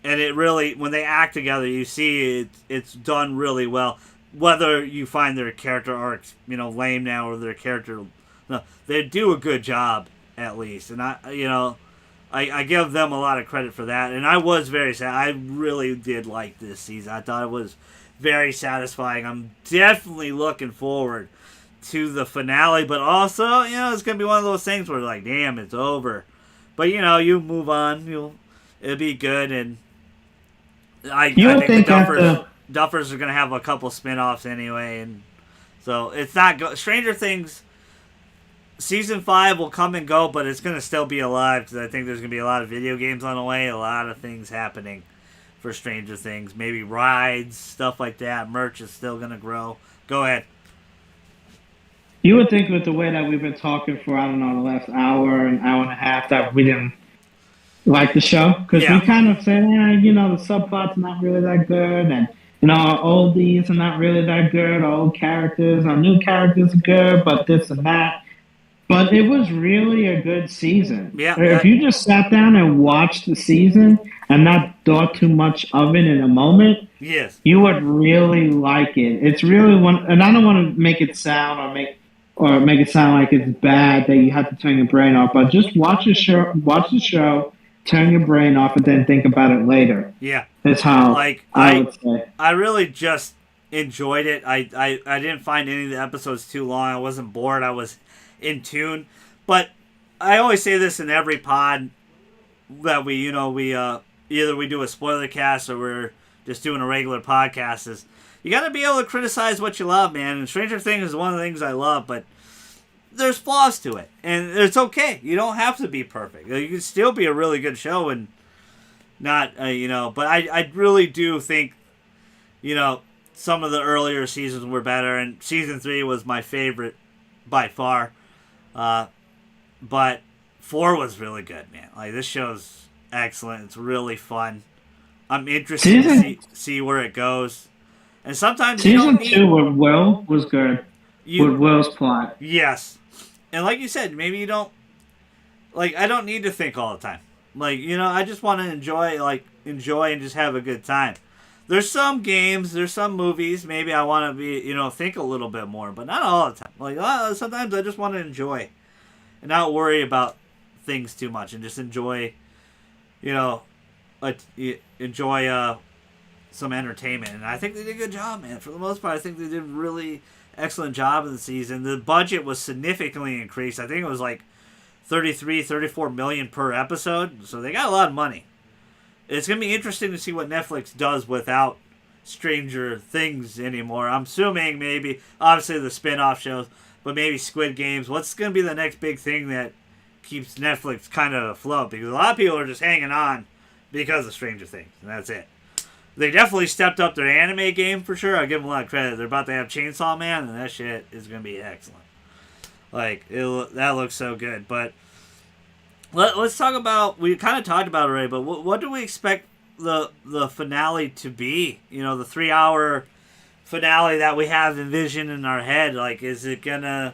Speaker 1: it really, when they act together, you see it's done really well. Whether you find their character arcs, lame now, or their character, no, they do a good job at least. And I give them a lot of credit for that. And I was very sad. I really did like this season. I thought it was very satisfying. I'm definitely looking forward to the finale, but also, it's gonna be one of those things where like, damn, it's over. But you move on. It'll be good, and I think the Duffers are gonna have a couple spin-offs anyway, and so it's not Stranger Things. Season 5 will come and go, but it's gonna still be alive because I think there's gonna be a lot of video games on the way, a lot of things happening for Stranger Things, maybe rides, stuff like that. Merch is still gonna grow. Go ahead.
Speaker 2: You would think with the way that we've been talking for, I don't know, the last hour, an hour and a half, that we didn't like the show. Because we kind of said, the subplot's not really that good. And, our oldies are not really that good. Our old characters, our new characters are good, but this and that. But it was really a good season.
Speaker 1: Yeah.
Speaker 2: If you just sat down and watched the season and not thought too much of it in a moment,
Speaker 1: yes,
Speaker 2: you would really like it. It's really one, and I don't want to make it sound or make it sound like it's bad that you have to turn your brain off, but just watch the show, turn your brain off, and then think about it later.
Speaker 1: Yeah,
Speaker 2: that's how I would say.
Speaker 1: I really just enjoyed it. I didn't find any of the episodes too long. I wasn't bored. I was in tune. But I always say this in every pod that we either we do a spoiler cast or we're just doing a regular podcast, is you got to be able to criticize what you love, man. And Stranger Things is one of the things I love, but there's flaws to it, and it's okay. You don't have to be perfect. You can still be a really good show and not, But I really do think, some of the earlier seasons were better, and season 3 was my favorite by far. But 4 was really good, man. Like, this show's excellent. It's really fun. I'm interested to see where it goes. And sometimes
Speaker 2: season 2 with Will was good. With Will's plot.
Speaker 1: Yes. And like you said, maybe you don't, I don't need to think all the time. I just want to enjoy and just have a good time. There's some games, there's some movies, maybe I want to be, think a little bit more, but not all the time. Sometimes I just want to enjoy and not worry about things too much and just enjoy, some entertainment. And I think they did a good job, man. For the most part, I think they did a really excellent job of the season. The budget was significantly increased. I think it was 34 million per episode, so they got a lot of money. It's going to be interesting to see what Netflix does without Stranger Things anymore. I'm assuming maybe, obviously the spin-off shows, but maybe Squid Games. What's going to be the next big thing that keeps Netflix kind of afloat? Because a lot of people are just hanging on because of Stranger Things, and that's it. They definitely stepped up their anime game for sure. I give them a lot of credit. They're about to have Chainsaw Man, and that shit is going to be excellent. That looks so good. But let's talk about, we kind of talked about it already, but what do we expect the finale to be? The 3-hour finale that we have envisioned in our head. Is it gonna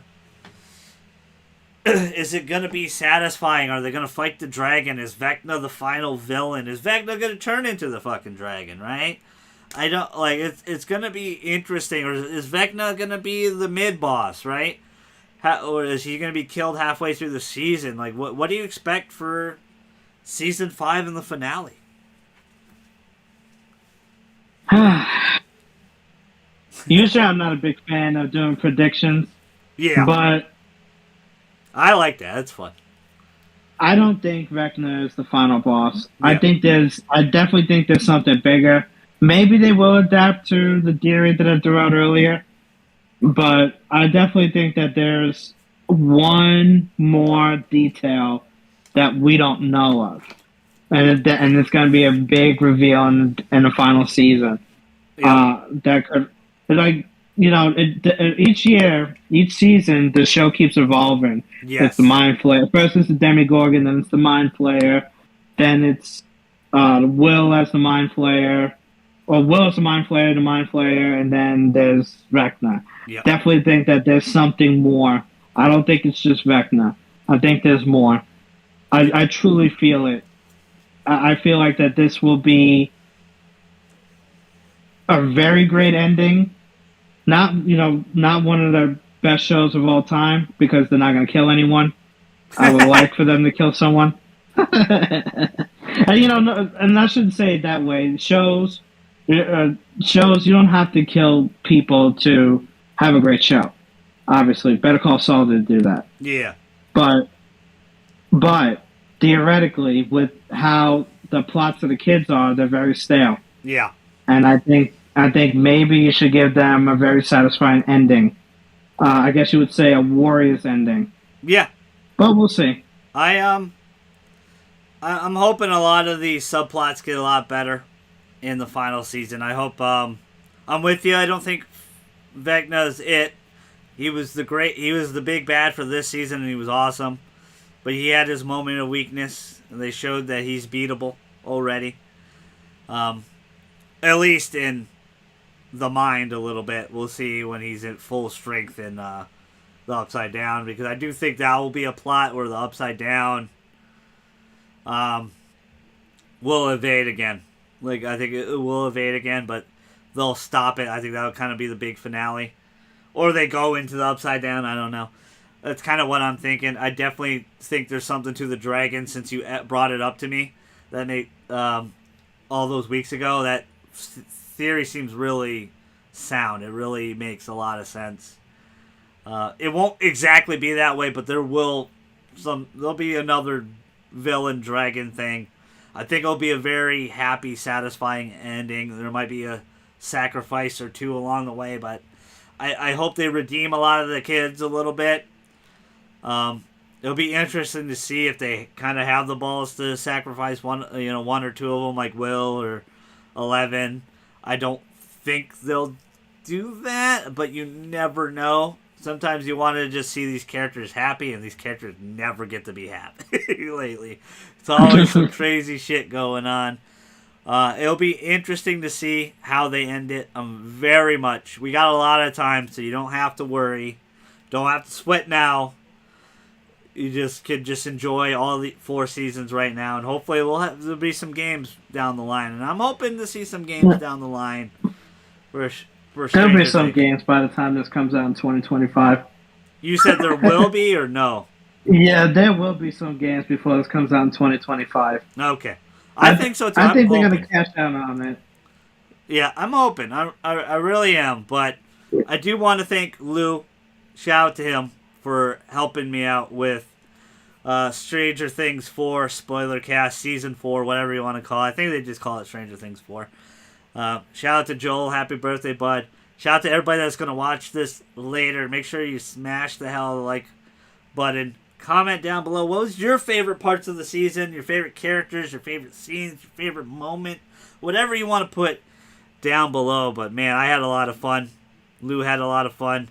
Speaker 1: be satisfying? Are they gonna fight the dragon? Is Vecna the final villain? Is Vecna gonna turn into the fucking dragon, right? I don't it's gonna be interesting. Or is Vecna gonna be the mid boss, right? Or is he gonna be killed halfway through the season? What do you expect for season 5 and the finale?
Speaker 2: Usually I'm not a big fan of doing predictions.
Speaker 1: Yeah.
Speaker 2: But
Speaker 1: I like that. It's fun.
Speaker 2: I don't think Vecna is the final boss. Yeah. I definitely think there's something bigger. Maybe they will adapt to the theory that I threw out earlier. But I definitely think that there's one more detail that we don't know of. and it's going to be a big reveal in the final season.
Speaker 1: Yeah.
Speaker 2: That could, like, each year, each season, the show keeps evolving.
Speaker 1: Yes.
Speaker 2: It's the Mind Flayer. First, it's the Demigorgon, then it's the Mind Flayer, then it's Will as the Mind Flayer, or Will as the Mind Flayer, and then there's Vecna.
Speaker 1: Yep.
Speaker 2: Definitely think that there's something more. I don't think it's just Vecna. I think there's more. I truly feel it. I feel like that this will be a very great ending. Not one of the best shows of all time because they're not going to kill anyone. I would like for them to kill someone. And I shouldn't say it that way. Shows you don't have to kill people to have a great show. Obviously, Better Call Saul did do that.
Speaker 1: Yeah.
Speaker 2: But theoretically, with how the plots of the kids are, they're very stale.
Speaker 1: Yeah.
Speaker 2: And I think maybe you should give them a very satisfying ending. I guess you would say a Warriors ending.
Speaker 1: Yeah.
Speaker 2: But we'll see.
Speaker 1: I'm hoping a lot of these subplots get a lot better in the final season. I hope I'm with you. I don't think Vecna's it. He was the big bad for this season and he was awesome. But he had his moment of weakness and they showed that he's beatable already. At least in the mind a little bit. We'll see when he's at full strength in the Upside Down, because I do think that will be a plot where the Upside Down will evade again. Like, I think it will evade again, but they'll stop it. I think that would kind of be the big finale. Or they go into the Upside Down. I don't know. That's kind of what I'm thinking. I definitely think there's something to the dragon since you brought it up to me. That made all those weeks ago. That theory seems really sound. It really makes a lot of sense. It won't exactly be that way, but there'll be another villain dragon thing. I think it'll be a very happy, satisfying ending. There might be a sacrifice or two along the way, but I hope they redeem a lot of the kids a little bit. It'll be interesting to see if they kind of have the balls to sacrifice one or two of them, like Will or 11. I don't think they'll do that, but you never know. Sometimes you want to just see these characters happy, and these characters never get to be happy lately. It's always some crazy shit going on. It'll be interesting to see how they end it. We got a lot of time, so you don't have to worry. Don't have to sweat now. You just could enjoy all the 4 seasons right now, and hopefully there'll be some games down the line. And I'm hoping to see some games down the line.
Speaker 2: There'll be some games by the time this comes out in 2025.
Speaker 1: You said there will be, or no?
Speaker 2: Yeah, there will be some games before this comes out in 2025.
Speaker 1: Okay. I think so too.
Speaker 2: I think they're going to cash out on it.
Speaker 1: Yeah, I'm hoping. I really am. But I do want to thank Lou. Shout out to him for helping me out with Stranger Things 4, Spoilercast, Season 4, whatever you want to call it. I think they just call it Stranger Things 4. Shout out to Joel. Happy birthday, bud. Shout out to everybody that's going to watch this later. Make sure you smash the hell like button. Comment down below. What was your favorite parts of the season? Your favorite characters? Your favorite scenes? Your favorite moment? Whatever you want to put down below. But, man, I had a lot of fun. Lou had a lot of fun.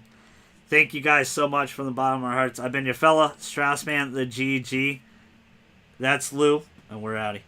Speaker 1: Thank you guys so much from the bottom of our hearts. I've been your fella, Straussman, the GG. That's Lou, and we're outie.